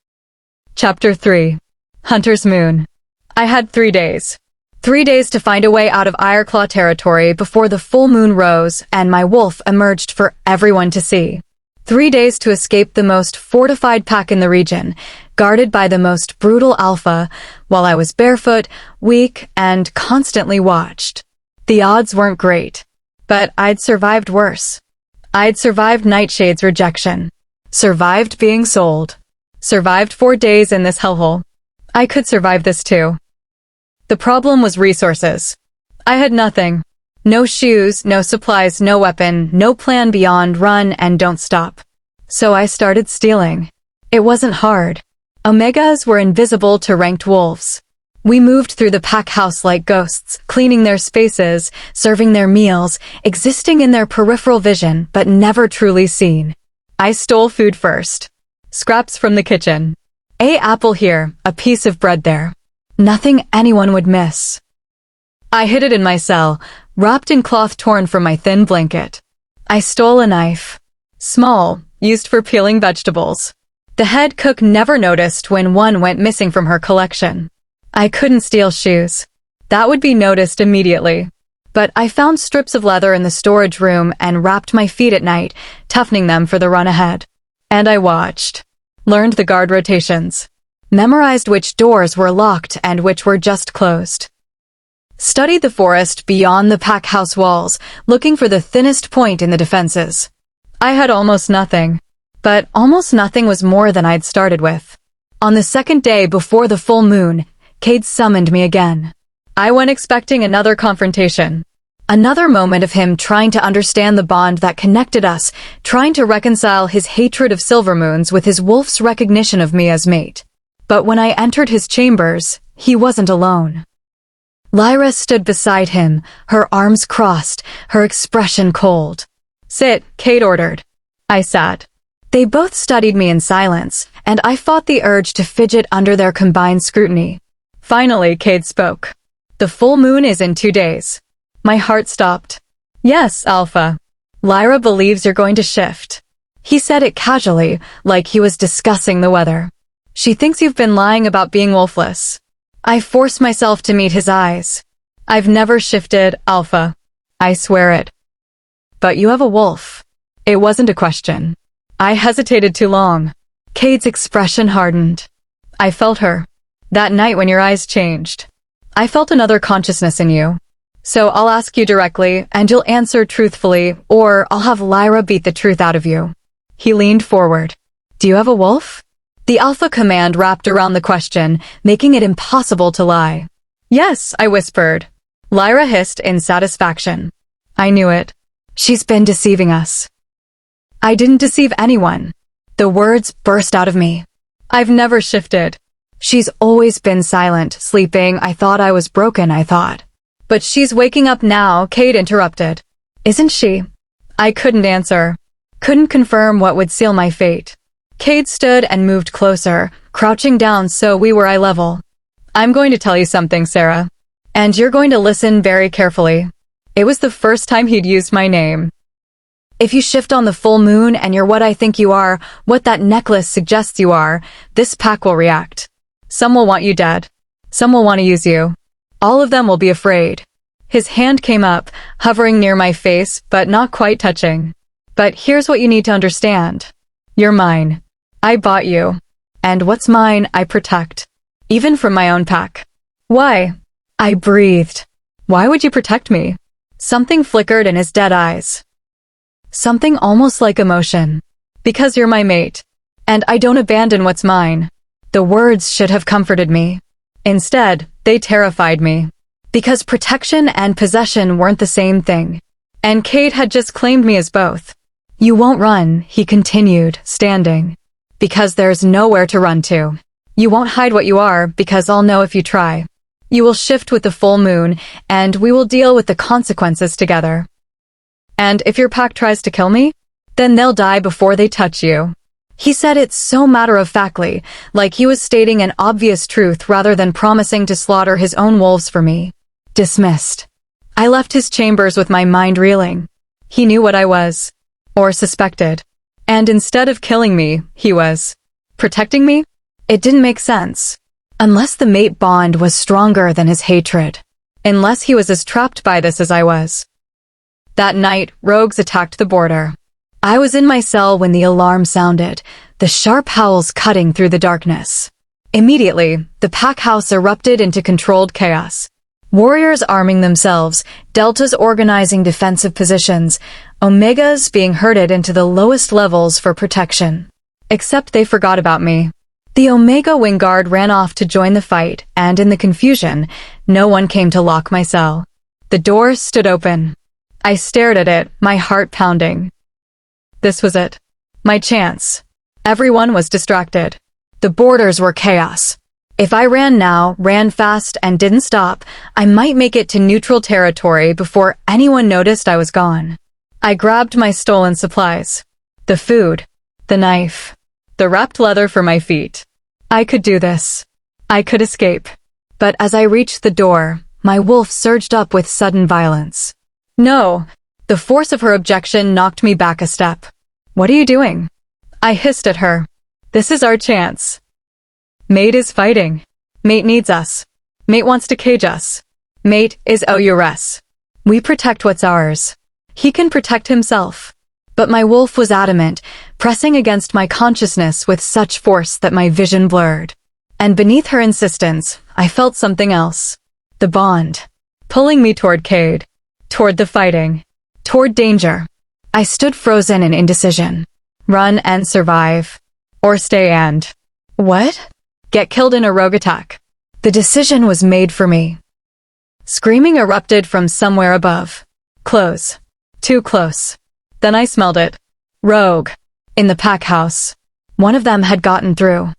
Chapter 3. Hunter's Moon. I had 3 days. 3 days to find a way out of Ironclaw territory before the full moon rose and my wolf emerged for everyone to see. 3 days to escape the most fortified pack in the region, guarded by the most brutal alpha, while I was barefoot, weak, and constantly watched. The odds weren't great, but I'd survived worse. I'd survived Nightshade's rejection. Survived being sold. Survived 4 days in this hellhole. I could survive this too. The problem was resources. I had nothing. No shoes, no supplies, no weapon, no plan beyond run and don't stop. So I started stealing. It wasn't hard. Omegas were invisible to ranked wolves. We moved through the pack house like ghosts, cleaning their spaces, serving their meals, existing in their peripheral vision, but never truly seen. I stole food first. Scraps from the kitchen. A apple here, a piece of bread there. Nothing anyone would miss. I hid it in my cell, wrapped in cloth torn from my thin blanket. I stole a knife. Small, used for peeling vegetables. The head cook never noticed when one went missing from her collection. I couldn't steal shoes. That would be noticed immediately. But I found strips of leather in the storage room and wrapped my feet at night, toughening them for the run ahead. And I watched. Learned the guard rotations. Memorized which doors were locked and which were just closed. Studied the forest beyond the pack house walls, looking for the thinnest point in the defenses. I had almost nothing. But almost nothing was more than I'd started with. On the second day before the full moon, Kade summoned me again. I went expecting another confrontation. Another moment of him trying to understand the bond that connected us, trying to reconcile his hatred of silver moons with his wolf's recognition of me as mate. But when I entered his chambers, he wasn't alone. Lyra stood beside him, her arms crossed, her expression cold. "Sit," Kade ordered. I sat. They both studied me in silence, and I fought the urge to fidget under their combined scrutiny. Finally, Kade spoke. "The full moon is in 2 days." My heart stopped. "Yes, Alpha. Lyra believes you're going to shift." He said it casually, like he was discussing the weather. "She thinks you've been lying about being wolfless." I forced myself to meet his eyes. "I've never shifted, Alpha. I swear it." "But you have a wolf." It wasn't a question. I hesitated too long. Kade's expression hardened. "I felt her. That night when your eyes changed. I felt another consciousness in you. So I'll ask you directly, and you'll answer truthfully, or I'll have Lyra beat the truth out of you." He leaned forward. "Do you have a wolf?" The alpha command wrapped around the question, making it impossible to lie. "Yes," I whispered. Lyra hissed in satisfaction. "I knew it. She's been deceiving us." "I didn't deceive anyone." The words burst out of me. "I've never shifted. She's always been silent, sleeping. I thought I was broken, I thought. But she's waking up now," Kade interrupted. "Isn't she?" I couldn't answer. Couldn't confirm what would seal my fate. Kade stood and moved closer, crouching down so we were eye level. "I'm going to tell you something, Sera. And you're going to listen very carefully." It was the first time he'd used my name. "If you shift on the full moon and you're what I think you are, what that necklace suggests you are, this pack will react. Some will want you dead. Some will want to use you. All of them will be afraid." His hand came up, hovering near my face, but not quite touching. "But here's what you need to understand. You're mine. I bought you. And what's mine, I protect. Even from my own pack." "Why?" I breathed. "Why would you protect me?" Something flickered in his dead eyes. Something almost like emotion. "Because you're my mate. And I don't abandon what's mine." The words should have comforted me. Instead, they terrified me. Because protection and possession weren't the same thing. And Kade had just claimed me as both. "You won't run," he continued, standing. "Because there's nowhere to run to. You won't hide what you are, because I'll know if you try. You will shift with the full moon, and we will deal with the consequences together. And if your pack tries to kill me, then they'll die before they touch you." He said it so matter-of-factly, like he was stating an obvious truth rather than promising to slaughter his own wolves for me. Dismissed. I left his chambers with my mind reeling. He knew what I was. Or suspected. And instead of killing me, he was protecting me? It didn't make sense. Unless the mate bond was stronger than his hatred. Unless he was as trapped by this as I was. That night, rogues attacked the border. I was in my cell when the alarm sounded, the sharp howls cutting through the darkness. Immediately, the pack house erupted into controlled chaos. Warriors arming themselves, deltas organizing defensive positions, omegas being herded into the lowest levels for protection. Except they forgot about me. The Omega Wing Guard ran off to join the fight, and in the confusion, no one came to lock my cell. The door stood open. I stared at it, my heart pounding. This was it. My chance. Everyone was distracted. The borders were chaos. If I ran now, ran fast, and didn't stop, I might make it to neutral territory before anyone noticed I was gone. I grabbed my stolen supplies. The food. The knife. The wrapped leather for my feet. I could do this. I could escape. But as I reached the door, my wolf surged up with sudden violence. "No!" The force of her objection knocked me back a step. "What are you doing?" I hissed at her. This is our chance. Mate is fighting. Mate needs us. Mate wants to cage us. Mate is OURS. We protect what's ours. He can protect himself. But my wolf was adamant, pressing against my consciousness with such force that my vision blurred. And beneath her insistence, I felt something else. The bond. Pulling me toward Kade. Toward the fighting. Toward danger. I stood frozen in indecision. Run and survive. Or stay and... what? Get killed in a rogue attack. The decision was made for me. Screaming erupted from somewhere above. Close. Too close. Then I smelled it. Rogue. In the pack house. One of them had gotten through.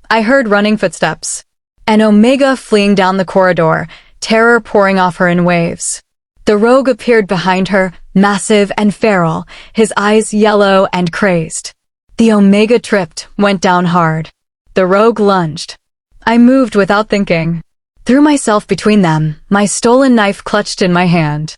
I heard running footsteps. An Omega fleeing down the corridor, terror pouring off her in waves. The rogue appeared behind her, massive and feral, his eyes yellow and crazed. The Omega tripped, went down hard. The rogue lunged. I moved without thinking. Threw myself between them, my stolen knife clutched in my hand.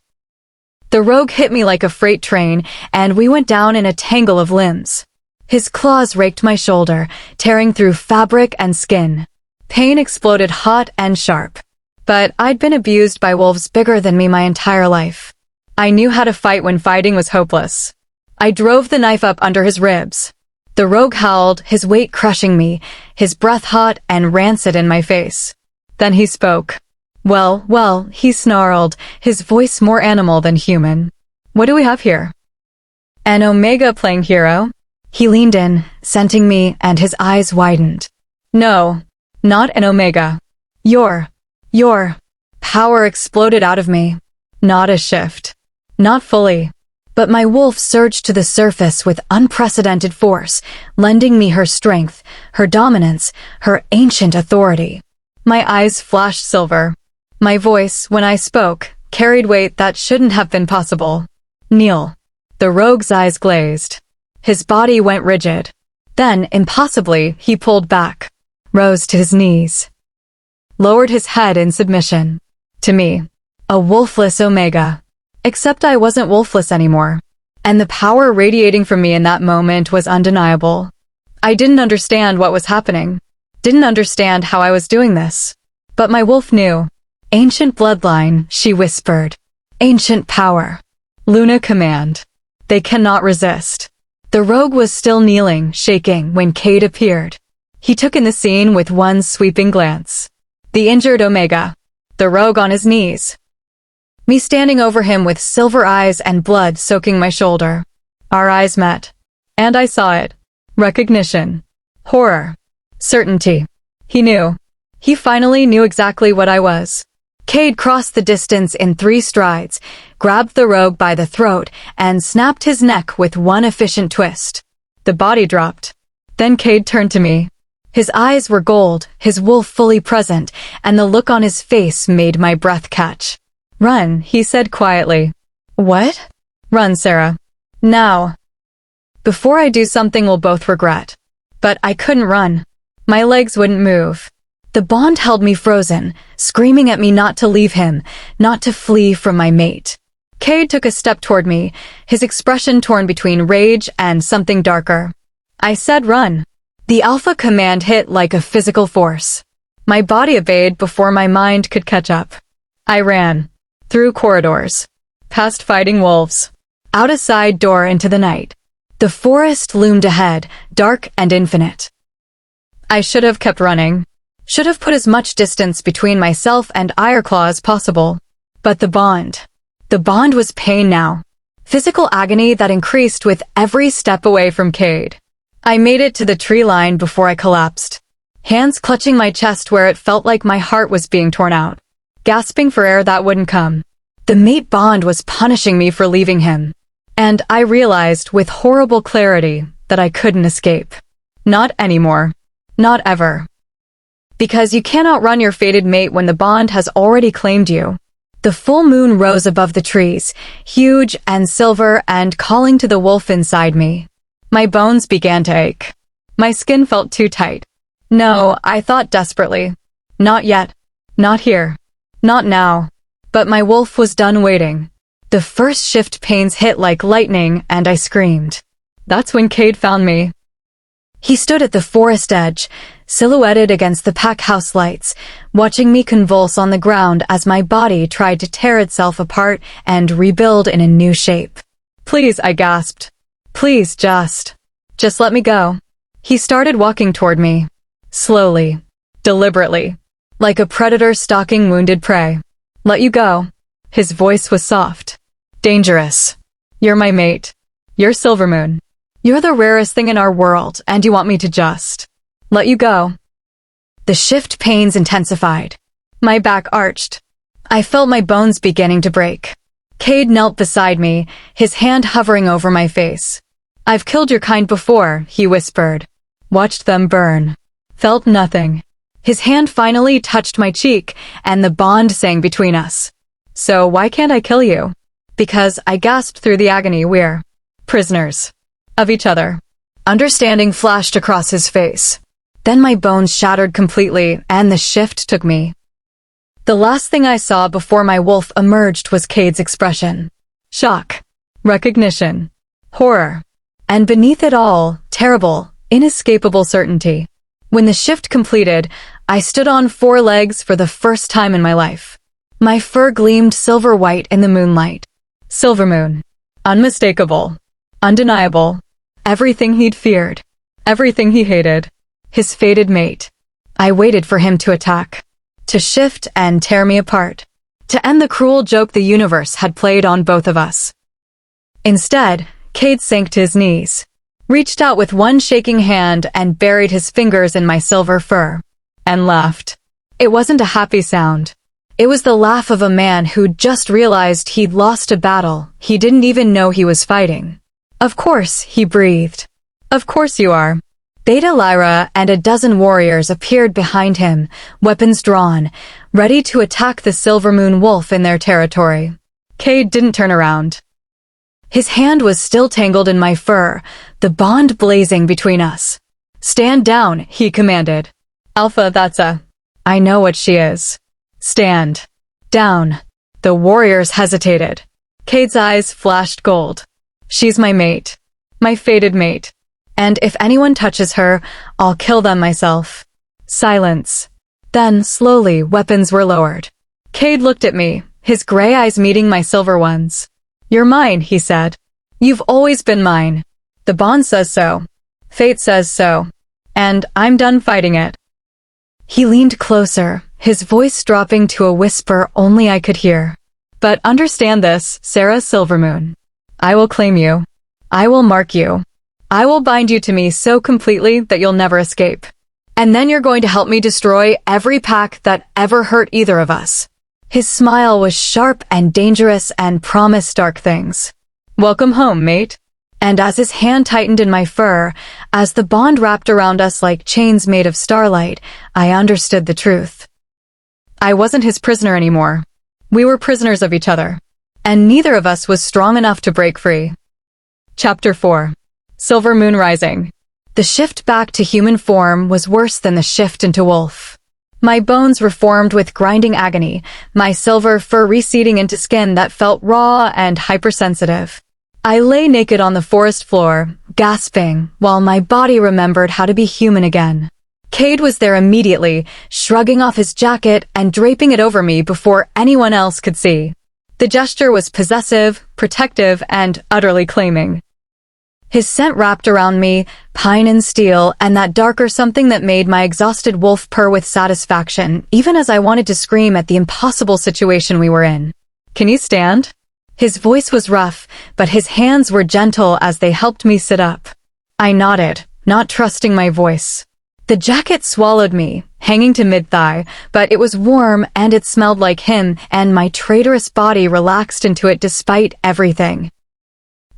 The rogue hit me like a freight train, and we went down in a tangle of limbs. His claws raked my shoulder, tearing through fabric and skin. Pain exploded hot and sharp. But I'd been abused by wolves bigger than me my entire life. I knew how to fight when fighting was hopeless. I drove the knife up under his ribs. The rogue howled, his weight crushing me, his breath hot and rancid in my face. Then he spoke. Well, he snarled, his voice more animal than human. What do we have here? An Omega playing hero? He leaned in, scenting me, and his eyes widened. No, not an Omega. Your power exploded out of me. Not a shift. Not fully. But my wolf surged to the surface with unprecedented force, lending me her strength, her dominance, her ancient authority. My eyes flashed silver. My voice, when I spoke, carried weight that shouldn't have been possible. Kneel. The rogue's eyes glazed. His body went rigid. Then, impossibly, he pulled back, rose to his knees, lowered his head in submission. To me, a wolfless Omega. Except I wasn't wolfless anymore. And the power radiating from me in that moment was undeniable. I didn't understand what was happening. Didn't understand how I was doing this. But my wolf knew. Ancient bloodline, she whispered. Ancient power. Luna command. They cannot resist. The rogue was still kneeling, shaking, when Kade appeared. He took in the scene with one sweeping glance. The injured Omega. The rogue on his knees. Me standing over him with silver eyes and blood soaking my shoulder. Our eyes met. And I saw it. Recognition. Horror. Certainty. He knew. He finally knew exactly what I was. Kade crossed the distance in 3 strides, grabbed the rogue by the throat, and snapped his neck with one efficient twist. The body dropped. Then Kade turned to me. His eyes were gold, his wolf fully present, and the look on his face made my breath catch. Run, he said quietly. What? Run, Sera. Now. Before I do something we'll both regret. But I couldn't run. My legs wouldn't move. The bond held me frozen, screaming at me not to leave him, not to flee from my mate. Kade took a step toward me, his expression torn between rage and something darker. I said run. The alpha command hit like a physical force. My body obeyed before my mind could catch up. I ran. Through corridors. Past fighting wolves. Out a side door into the night. The forest loomed ahead, dark and infinite. I should have kept running. Should have put as much distance between myself and Ironclaw as possible. But the bond. The bond was pain now. Physical agony that increased with every step away from Kade. I made it to the tree line before I collapsed. Hands clutching my chest where it felt like my heart was being torn out. Gasping for air that wouldn't come. The mate bond was punishing me for leaving him. And I realized with horrible clarity that I couldn't escape. Not anymore. Not ever. Because you cannot run your fated mate when the bond has already claimed you. The full moon rose above the trees, huge and silver and calling to the wolf inside me. My bones began to ache. My skin felt too tight. No, I thought desperately. Not yet. Not here. Not now. But my wolf was done waiting. The first shift pains hit like lightning and I screamed. That's when Kade found me. He stood at the forest edge, silhouetted against the pack house lights, watching me convulse on the ground as my body tried to tear itself apart and rebuild in a new shape. "Please," I gasped. "Please, just let me go." He started walking toward me. Slowly, deliberately, like a predator stalking wounded prey. "Let you go." His voice was soft. "Dangerous. You're my mate. You're Silvermoon. You're the rarest thing in our world, and you want me to just let you go." The shift pains intensified. My back arched. I felt my bones beginning to break. Kade knelt beside me, his hand hovering over my face. "I've killed your kind before," he whispered. "Watched them burn. Felt nothing." His hand finally touched my cheek, and the bond sang between us. "So why can't I kill you?" "Because," I gasped through the agony, "we're prisoners of each other." Understanding flashed across his face. Then my bones shattered completely, and the shift took me. The last thing I saw before my wolf emerged was Kade's expression. Shock, recognition, horror, and beneath it all, terrible, inescapable certainty. When the shift completed, I stood on 4 legs for the first time in my life. My fur gleamed silver white in the moonlight. Silvermoon. Unmistakable. Undeniable. Everything he'd feared. Everything he hated. His fated mate. I waited for him to attack. To shift and tear me apart. To end the cruel joke the universe had played on both of us. Instead, Kade sank to his knees, reached out with one shaking hand and buried his fingers in my silver fur, and laughed. It wasn't a happy sound. It was the laugh of a man who'd just realized he'd lost a battle he didn't even know he was fighting. "Of course," he breathed. "Of course you are." Beta Lyra and a dozen warriors appeared behind him, weapons drawn, ready to attack the Silvermoon wolf in their territory. Kade didn't turn around. His hand was still tangled in my fur, the bond blazing between us. "Stand down," he commanded. "Alpha, I know what she is. Stand down." The warriors hesitated. Kade's eyes flashed gold. "She's my mate. My fated mate. And if anyone touches her, I'll kill them myself." Silence. Then, slowly, weapons were lowered. Kade looked at me, his gray eyes meeting my silver ones. "You're mine," he said. "You've always been mine. The bond says so. Fate says so. And I'm done fighting it." He leaned closer, his voice dropping to a whisper only I could hear. "But understand this, Sera Silvermoon. I will claim you. I will mark you. I will bind you to me so completely that you'll never escape. And then you're going to help me destroy every pack that ever hurt either of us." His smile was sharp and dangerous and promised dark things. "Welcome home, mate." And as his hand tightened in my fur, as the bond wrapped around us like chains made of starlight, I understood the truth. I wasn't his prisoner anymore. We were prisoners of each other. And neither of us was strong enough to break free. Chapter 4. Silver Moon Rising. The shift back to human form was worse than the shift into wolf. My bones reformed with grinding agony, my silver fur receding into skin that felt raw and hypersensitive. I lay naked on the forest floor, gasping, while my body remembered how to be human again. Kade was there immediately, shrugging off his jacket and draping it over me before anyone else could see. The gesture was possessive, protective, and utterly claiming. His scent wrapped around me, pine and steel, and that darker something that made my exhausted wolf purr with satisfaction, even as I wanted to scream at the impossible situation we were in. "Can you stand?" His voice was rough, but his hands were gentle as they helped me sit up. I nodded, not trusting my voice. The jacket swallowed me, hanging to mid-thigh, but it was warm and it smelled like him, and my traitorous body relaxed into it despite everything.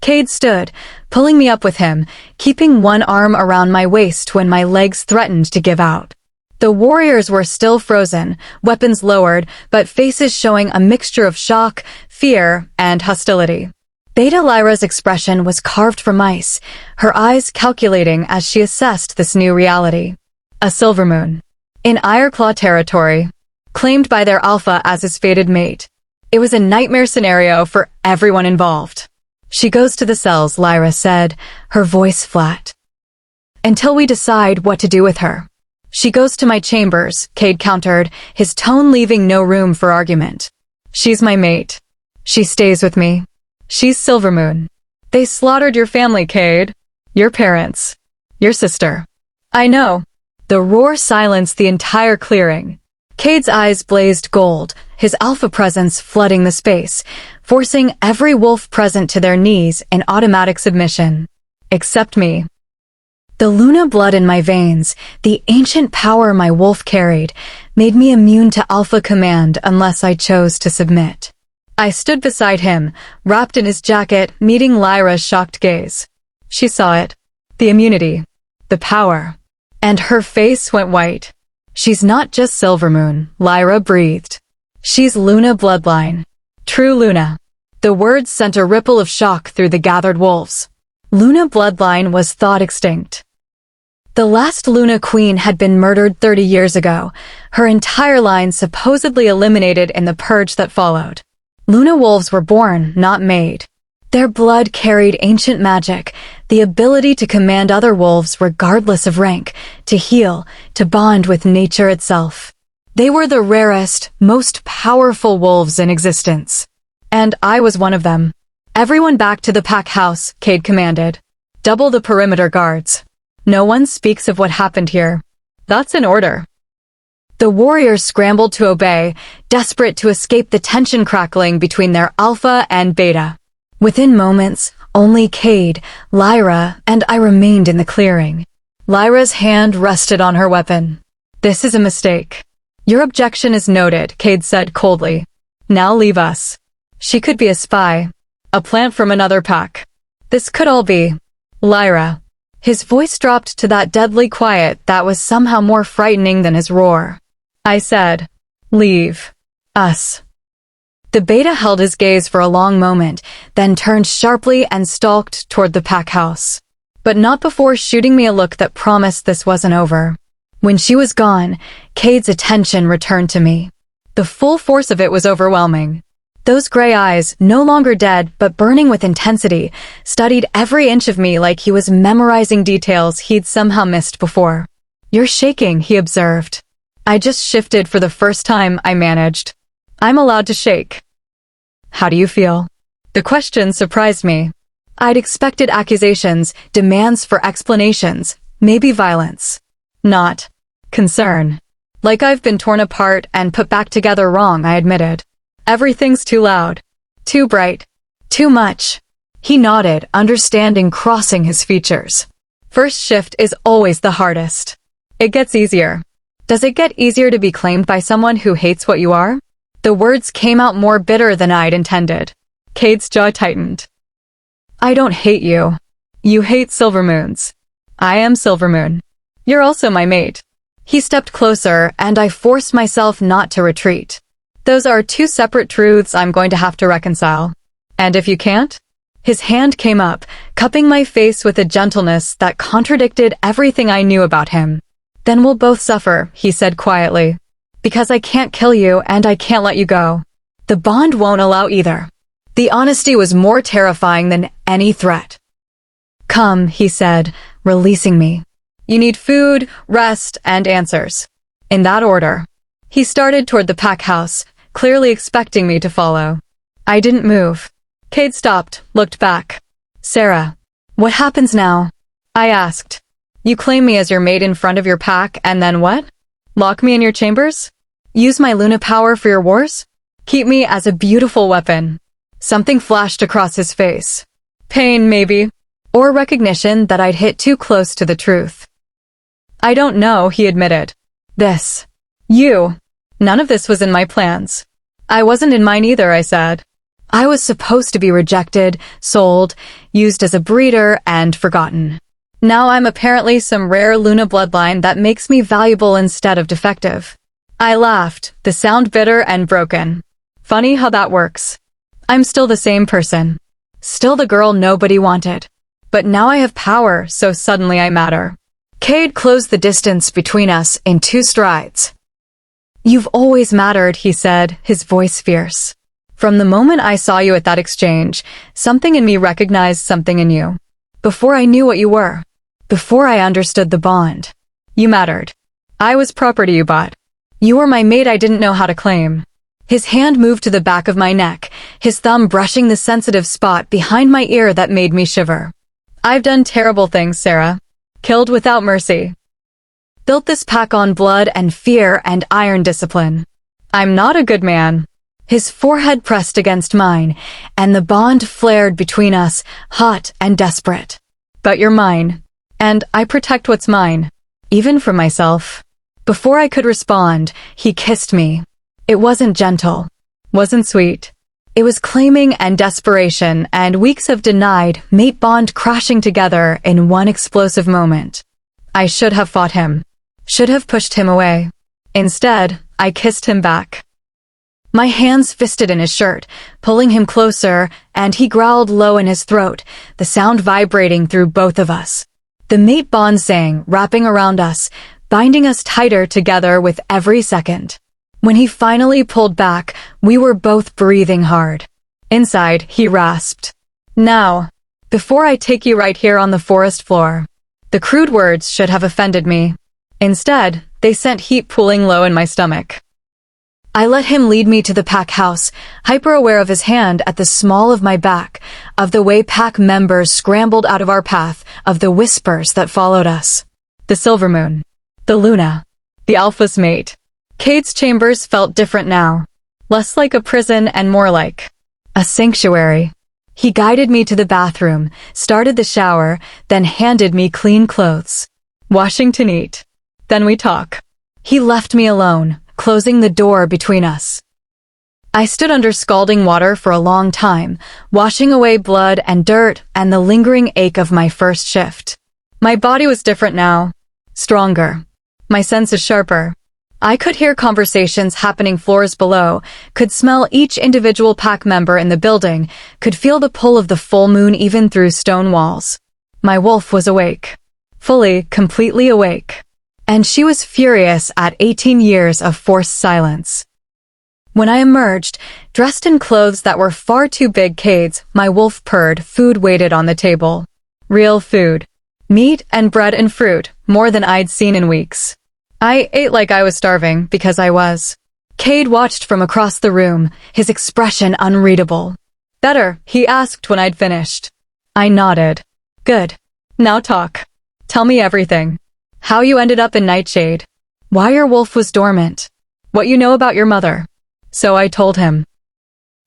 Kade stood, pulling me up with him, keeping one arm around my waist when my legs threatened to give out. The warriors were still frozen, weapons lowered, but faces showing a mixture of shock, fear, and hostility. Beta Lyra's expression was carved from ice, her eyes calculating as she assessed this new reality. A Silvermoon. In Ironclaw territory, claimed by their alpha as his fated mate. It was a nightmare scenario for everyone involved. "She goes to the cells," Lyra said, her voice flat. Until we decide what to do with her. She goes to my chambers, Kade countered, his tone leaving no room for argument. She's my mate. She stays with me. She's Silvermoon. They slaughtered your family, Kade. Your parents. Your sister. I know. The roar silenced the entire clearing. Kade's eyes blazed gold, his alpha presence flooding the space, forcing every wolf present to their knees in automatic submission. Except me. The Luna blood in my veins, the ancient power my wolf carried, made me immune to alpha command unless I chose to submit. I stood beside him, wrapped in his jacket, meeting Lyra's shocked gaze. She saw it. The immunity. The power. And her face went white. She's not just Silvermoon, Lyra breathed. She's Luna bloodline. True Luna. The words sent a ripple of shock through the gathered wolves. Luna bloodline was thought extinct. The last Luna queen had been murdered 30 years ago, her entire line supposedly eliminated in the purge that followed. Luna wolves were born, not made. Their blood carried ancient magic, the ability to command other wolves regardless of rank, to heal, to bond with nature itself. They were the rarest, most powerful wolves in existence. And I was one of them. Everyone back to the pack house, Kade commanded. Double the perimeter guards. No one speaks of what happened here. That's an order. The warriors scrambled to obey, desperate to escape the tension crackling between their alpha and beta. Within moments, only Kade, Lyra, and I remained in the clearing. Lyra's hand rested on her weapon. This is a mistake. Your objection is noted, Kade said coldly. Now leave us. She could be a spy. A plant from another pack. This could all be. Lyra. His voice dropped to that deadly quiet that was somehow more frightening than his roar. I said, leave. Us. The beta held his gaze for a long moment, then turned sharply and stalked toward the pack house. But not before shooting me a look that promised this wasn't over. When she was gone, Kade's attention returned to me. The full force of it was overwhelming. Those gray eyes, no longer dead but burning with intensity, studied every inch of me like he was memorizing details he'd somehow missed before. You're shaking, he observed. I just shifted for the first time, I managed. I'm allowed to shake. How do you feel? The question surprised me. I'd expected accusations, demands for explanations, maybe violence. Not concern. Like I've been torn apart and put back together wrong, I admitted. Everything's too loud. Too bright. Too much. He nodded, understanding crossing his features. First shift is always the hardest. It gets easier. Does it get easier to be claimed by someone who hates what you are? The words came out more bitter than I'd intended. Kade's jaw tightened. I don't hate you. You hate Silvermoons. I am Silvermoon. You're also my mate. He stepped closer, and I forced myself not to retreat. Those are two separate truths I'm going to have to reconcile. And if you can't? His hand came up, cupping my face with a gentleness that contradicted everything I knew about him. Then we'll both suffer, he said quietly. Because I can't kill you and I can't let you go. The bond won't allow either. The honesty was more terrifying than any threat. Come, he said, releasing me. You need food, rest, and answers. In that order. He started toward the pack house, clearly expecting me to follow. I didn't move. Kade stopped, looked back. Sera. What happens now? I asked. You claim me as your mate in front of your pack, and then what? Lock me in your chambers? Use my Luna power for your wars? Keep me as a beautiful weapon. Something flashed across his face. Pain, maybe. Or recognition that I'd hit too close to the truth. I don't know, he admitted. This. You. None of this was in my plans. I wasn't in mine either, I said. I was supposed to be rejected, sold, used as a breeder, and forgotten. Now I'm apparently some rare Luna bloodline that makes me valuable instead of defective. I laughed, the sound bitter and broken. Funny how that works. I'm still the same person. Still the girl nobody wanted. But now I have power, so suddenly I matter. Kade closed the distance between us in 2 strides. You've always mattered, he said, his voice fierce. From the moment I saw you at that exchange, something in me recognized something in you. Before I knew what you were. Before I understood the bond. You mattered. I was property you bought. You were my mate I didn't know how to claim. His hand moved to the back of my neck, his thumb brushing the sensitive spot behind my ear that made me shiver. I've done terrible things, Sera. Killed without mercy. Built this pack on blood and fear and iron discipline. I'm not a good man. His forehead pressed against mine, and the bond flared between us, hot and desperate. But you're mine, and I protect what's mine, even from myself. Before I could respond, he kissed me. It wasn't gentle, wasn't sweet. It was claiming and desperation, and weeks of denied mate bond crashing together in one explosive moment. I should have fought him. Should have pushed him away. Instead, I kissed him back. My hands fisted in his shirt, pulling him closer, and he growled low in his throat, the sound vibrating through both of us. The mate bond sang, wrapping around us, binding us tighter together with every second. When he finally pulled back, we were both breathing hard. Inside, he rasped. Now, before I take you right here on the forest floor. The crude words should have offended me. Instead, they sent heat pooling low in my stomach. I let him lead me to the pack house, hyper-aware of his hand at the small of my back, of the way pack members scrambled out of our path, of the whispers that followed us. The silver moon. The Luna. The Alpha's mate. Kade's chambers felt different now. Less like a prison and more like a sanctuary. He guided me to the bathroom, started the shower, then handed me clean clothes. Washing to neat. Then we talk. He left me alone, closing the door between us. I stood under scalding water for a long time, washing away blood and dirt and the lingering ache of my first shift. My body was different now. Stronger. My senses sharper. I could hear conversations happening floors below, could smell each individual pack member in the building, could feel the pull of the full moon even through stone walls. My wolf was awake. Fully, completely awake. And she was furious at 18 years of forced silence. When I emerged, dressed in clothes that were far too big Kade's, my wolf purred, food waited on the table. Real food. Meat and bread and fruit, more than I'd seen in weeks. I ate like I was starving, because I was. Kade watched from across the room, his expression unreadable. Better, he asked when I'd finished. I nodded. Good. Now talk. Tell me everything. How you ended up in Nightshade. Why your wolf was dormant. What you know about your mother. So I told him.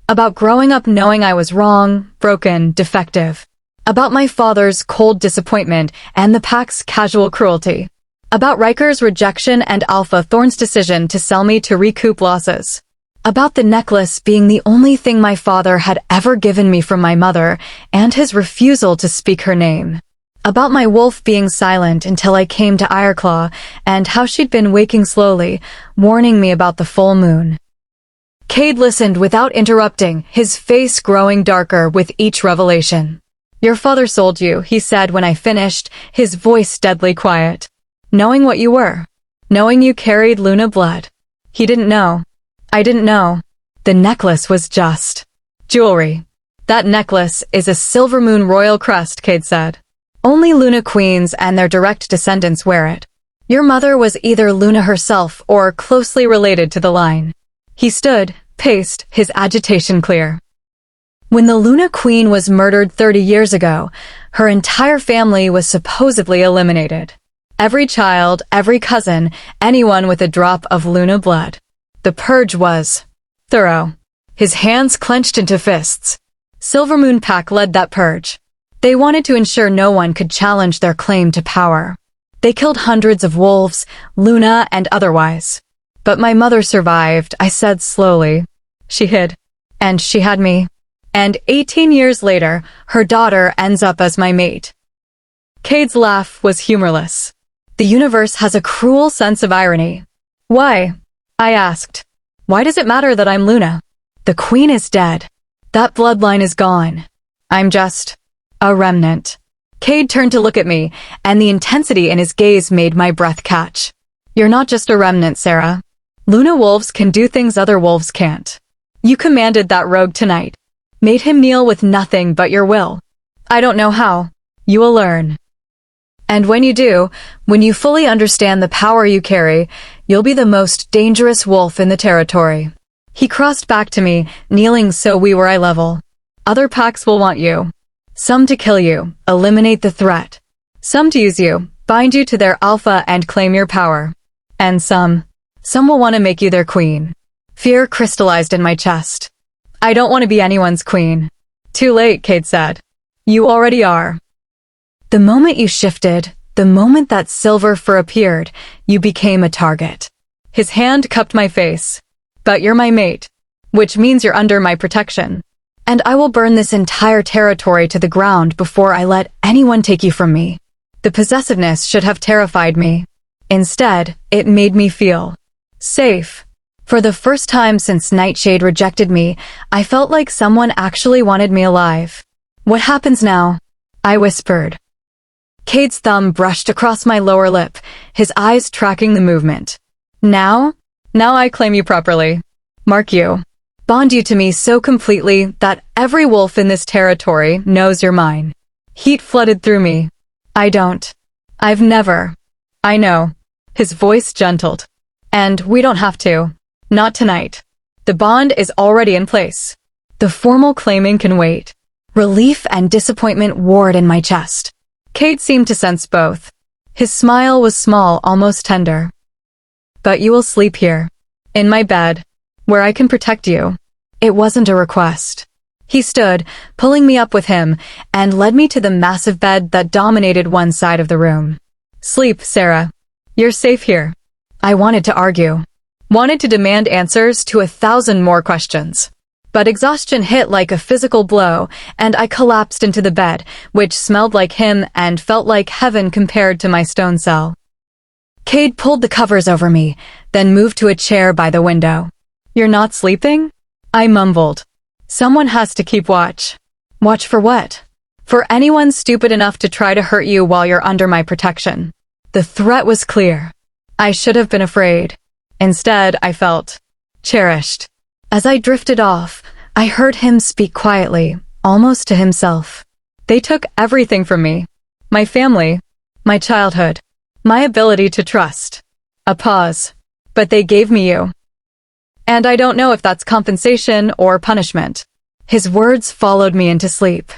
About growing up knowing I was wrong, broken, defective. About my father's cold disappointment and the pack's casual cruelty. About Ryker's rejection and Alpha Thorn's decision to sell me to recoup losses. About the necklace being the only thing my father had ever given me from my mother and his refusal to speak her name. About my wolf being silent until I came to Ireclaw and how she'd been waking slowly, warning me about the full moon. Kade listened without interrupting, his face growing darker with each revelation. Your father sold you, he said when I finished, his voice deadly quiet. Knowing what you were. Knowing you carried Luna blood. He didn't know. I didn't know. The necklace was just jewelry. That necklace is a silver moon royal crest, Kade said. Only Luna queens and their direct descendants wear it. Your mother was either Luna herself or closely related to the line. He stood, paced, his agitation clear. When the Luna Queen was murdered 30 years ago, her entire family was supposedly eliminated. Every child, every cousin, anyone with a drop of Luna blood. The purge was thorough. His hands clenched into fists. Silver Moon Pack led that purge. They wanted to ensure no one could challenge their claim to power. They killed hundreds of wolves, Luna and otherwise. But my mother survived, I said slowly. She hid. And she had me. And 18 years later, her daughter ends up as my mate. Kade's laugh was humorless. The universe has a cruel sense of irony. Why? I asked. Why does it matter that I'm Luna? The queen is dead. That bloodline is gone. I'm just a remnant. Kade turned to look at me, and the intensity in his gaze made my breath catch. You're not just a remnant, Sera. Luna wolves can do things other wolves can't. You commanded that rogue tonight. Made him kneel with nothing but your will. I don't know how. You will learn. And when you do, when you fully understand the power you carry, you'll be the most dangerous wolf in the territory. He crossed back to me, kneeling so we were eye level. Other packs will want you. Some to kill you, eliminate the threat. Some to use you, bind you to their alpha and claim your power. And some will want to make you their queen. Fear crystallized in my chest. I don't want to be anyone's queen. Too late, Kade said. You already are. The moment you shifted, the moment that silver fur appeared, you became a target. His hand cupped my face. But you're my mate, which means you're under my protection. And I will burn this entire territory to the ground before I let anyone take you from me. The possessiveness should have terrified me. Instead, it made me feel safe. For the first time since Nightshade rejected me, I felt like someone actually wanted me alive. What happens now? I whispered. Kade's thumb brushed across my lower lip, his eyes tracking the movement. Now I claim you properly. Mark you. Bond you to me so completely that every wolf in this territory knows you're mine. Heat flooded through me. I've never. I know. His voice gentled. And we don't have to. Not tonight. The bond is already in place. The formal claiming can wait. Relief and disappointment warred in my chest. Kade seemed to sense both. His smile was small, almost tender. But you will sleep here. In my bed. Where I can protect you. It wasn't a request. He stood, pulling me up with him, and led me to the massive bed that dominated one side of the room. Sleep, Sera. You're safe here. I wanted to argue. Wanted to demand answers to 1,000 more questions. But exhaustion hit like a physical blow, and I collapsed into the bed, which smelled like him and felt like heaven compared to my stone cell. Kade pulled the covers over me, then moved to a chair by the window. You're not sleeping? I mumbled. Someone has to keep watch. Watch for what? For anyone stupid enough to try to hurt you while you're under my protection. The threat was clear. I should have been afraid. Instead, I felt cherished. As I drifted off, I heard him speak quietly, almost to himself. They took everything from me. My family, my childhood, my ability to trust. A pause. But they gave me you. And I don't know if that's compensation or punishment. His words followed me into sleep.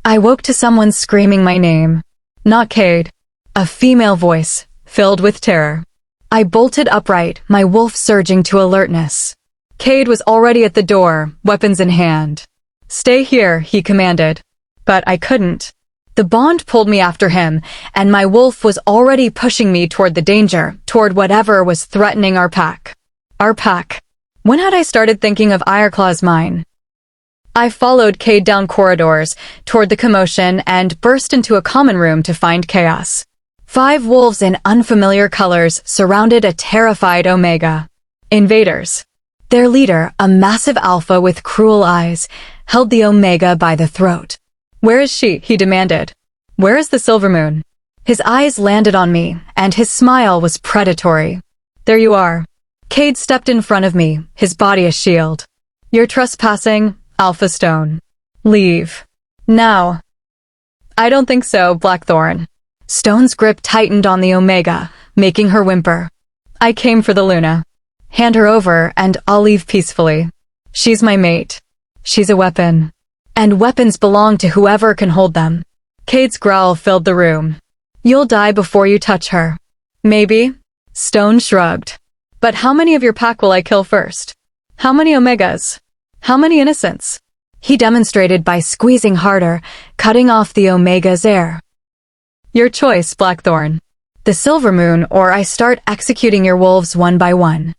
I woke to someone screaming my name. Not Kade. A female voice, filled with terror. I bolted upright, my wolf surging to alertness. Kade was already at the door, weapons in hand. Stay here, he commanded. But I couldn't. The bond pulled me after him, and my wolf was already pushing me toward the danger, toward whatever was threatening our pack. Our pack. When had I started thinking of Ironclaw's mine? I followed Kade down corridors, toward the commotion, and burst into a common room to find chaos. 5 wolves in unfamiliar colors surrounded a terrified Omega. Invaders. Their leader, a massive alpha with cruel eyes, held the Omega by the throat. Where is she? He demanded. Where is the Silver Moon? His eyes landed on me, and his smile was predatory. There you are. Kade stepped in front of me, his body a shield. You're trespassing, Alpha Stone. Leave. Now. I don't think so, Blackthorn. Stone's grip tightened on the Omega, making her whimper. I came for the Luna. Hand her over, and I'll leave peacefully. She's my mate. She's a weapon. And weapons belong to whoever can hold them. Kade's growl filled the room. You'll die before you touch her. Maybe. Stone shrugged. But how many of your pack will I kill first? How many Omegas? How many innocents? He demonstrated by squeezing harder, cutting off the Omega's air. Your choice, Blackthorn. The Silver Moon, or I start executing your wolves one by one.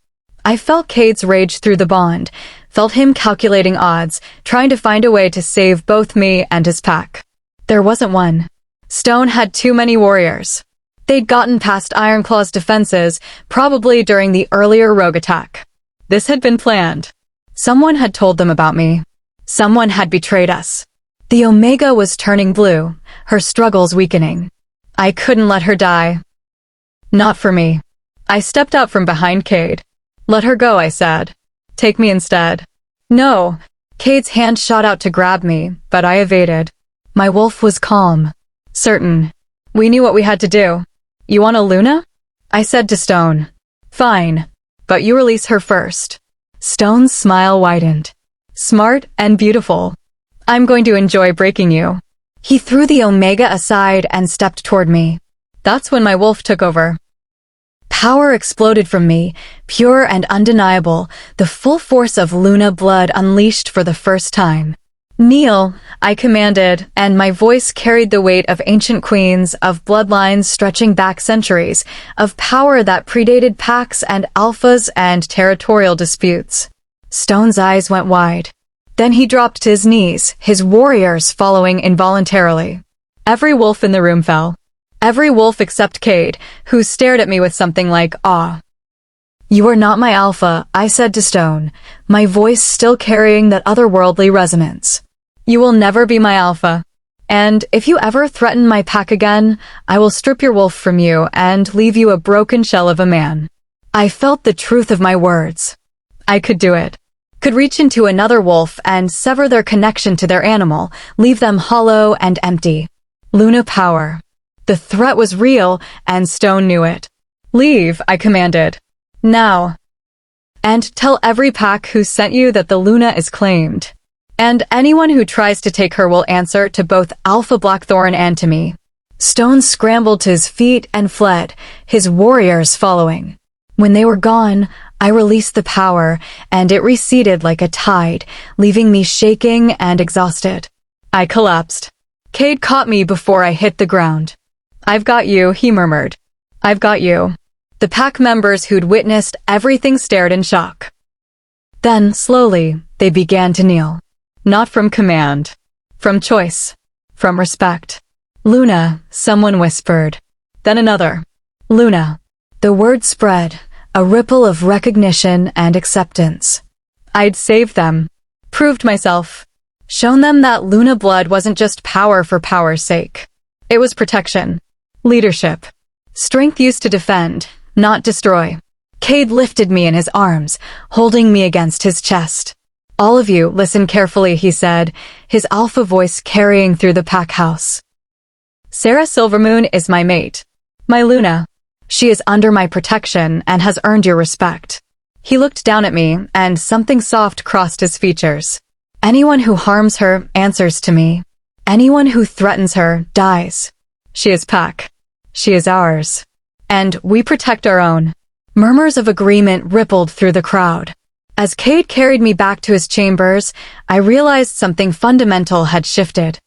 I felt Kade's rage through the bond, felt him calculating odds, trying to find a way to save both me and his pack. There wasn't one. Stone had too many warriors. They'd gotten past Ironclaw's defenses, probably during the earlier rogue attack. This had been planned. Someone had told them about me. Someone had betrayed us. The Omega was turning blue, her struggles weakening. I couldn't let her die. Not for me. I stepped out from behind Kade. Let her go, I said. Take me instead. No. Kade's hand shot out to grab me, but I evaded. My wolf was calm. Certain. We knew what we had to do. You want a Luna? I said to Stone. Fine, but you release her first. Stone's smile widened. Smart and beautiful. I'm going to enjoy breaking you. He threw the Omega aside and stepped toward me. That's when my wolf took over. Power exploded from me, pure and undeniable, the full force of Luna blood unleashed for the first time. Kneel, I commanded, and my voice carried the weight of ancient queens, of bloodlines stretching back centuries, of power that predated packs and alphas and territorial disputes. Stone's eyes went wide. Then he dropped to his knees, his warriors following involuntarily. Every wolf in the room fell. Every wolf except Kade, who stared at me with something like awe. You are not my alpha, I said to Stone, my voice still carrying that otherworldly resonance. You will never be my alpha. And if you ever threaten my pack again, I will strip your wolf from you and leave you a broken shell of a man. I felt the truth of my words. I could do it. Could reach into another wolf and sever their connection to their animal, leave them hollow and empty. Luna power. The threat was real, and Stone knew it. Leave, I commanded. Now. And tell every pack who sent you that the Luna is claimed. And anyone who tries to take her will answer to both Alpha Blackthorn and to me. Stone scrambled to his feet and fled, his warriors following. When they were gone, I released the power, and it receded like a tide, leaving me shaking and exhausted. I collapsed. Kade caught me before I hit the ground. I've got you, he murmured. I've got you. The pack members who'd witnessed everything stared in shock. Then, slowly, they began to kneel. Not from command. From choice. From respect. Luna, someone whispered. Then another. Luna. The word spread, a ripple of recognition and acceptance. I'd saved them. Proved myself. Shown them that Luna blood wasn't just power for power's sake. It was protection. Leadership. Strength used to defend, not destroy. Kade lifted me in his arms, holding me against his chest. All of you, listen carefully, he said, his alpha voice carrying through the pack house. Sera Silvermoon is my mate. My Luna. She is under my protection and has earned your respect. He looked down at me, and something soft crossed his features. Anyone who harms her answers to me. Anyone who threatens her dies. She is pack. She is ours. And we protect our own. Murmurs of agreement rippled through the crowd. As Kade carried me back to his chambers, I realized something fundamental had shifted.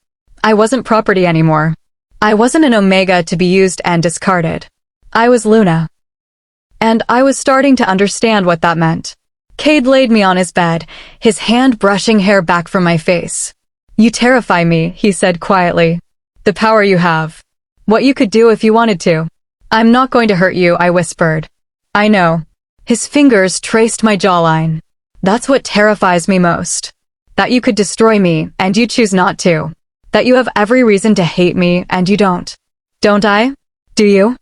I wasn't property anymore. I wasn't an Omega to be used and discarded. I was Luna. And I was starting to understand what that meant. Kade laid me on his bed, his hand brushing hair back from my face. You terrify me, he said quietly. The power you have. What you could do if you wanted to. I'm not going to hurt you, I whispered. I know. His fingers traced my jawline. That's what terrifies me most. That you could destroy me, and you choose not to. That you have every reason to hate me, and you don't. Don't I? Do you?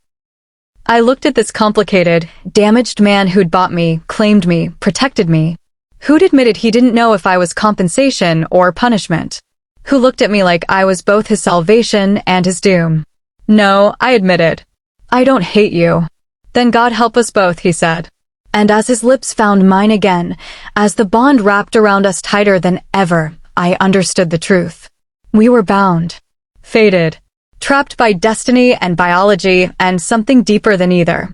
I looked at this complicated, damaged man who'd bought me, claimed me, protected me. Who'd admitted he didn't know if I was compensation or punishment. Who looked at me like I was both his salvation and his doom. No, I admitted. I don't hate you. Then God help us both, he said. And as his lips found mine again, as the bond wrapped around us tighter than ever, I understood the truth. We were bound. Fated. Trapped by destiny and biology and something deeper than either.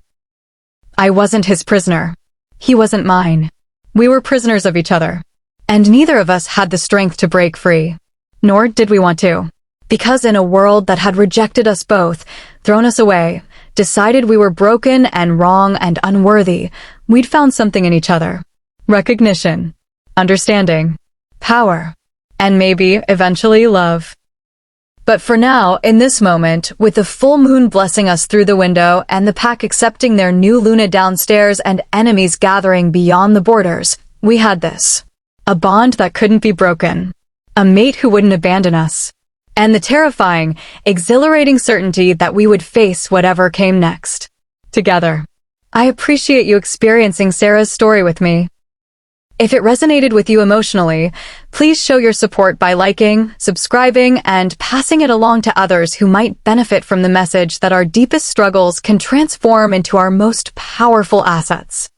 I wasn't his prisoner. He wasn't mine. We were prisoners of each other. And neither of us had the strength to break free. Nor did we want to. Because in a world that had rejected us both, thrown us away, decided we were broken and wrong and unworthy, we'd found something in each other. Recognition. Understanding. Power. And maybe, eventually, love. But for now, in this moment, with the full moon blessing us through the window and the pack accepting their new Luna downstairs and enemies gathering beyond the borders, we had this. A bond that couldn't be broken. A mate who wouldn't abandon us. And the terrifying, exhilarating certainty that we would face whatever came next. Together. I appreciate you experiencing Sera's story with me. If it resonated with you emotionally, please show your support by liking, subscribing, and passing it along to others who might benefit from the message that our deepest struggles can transform into our most powerful assets.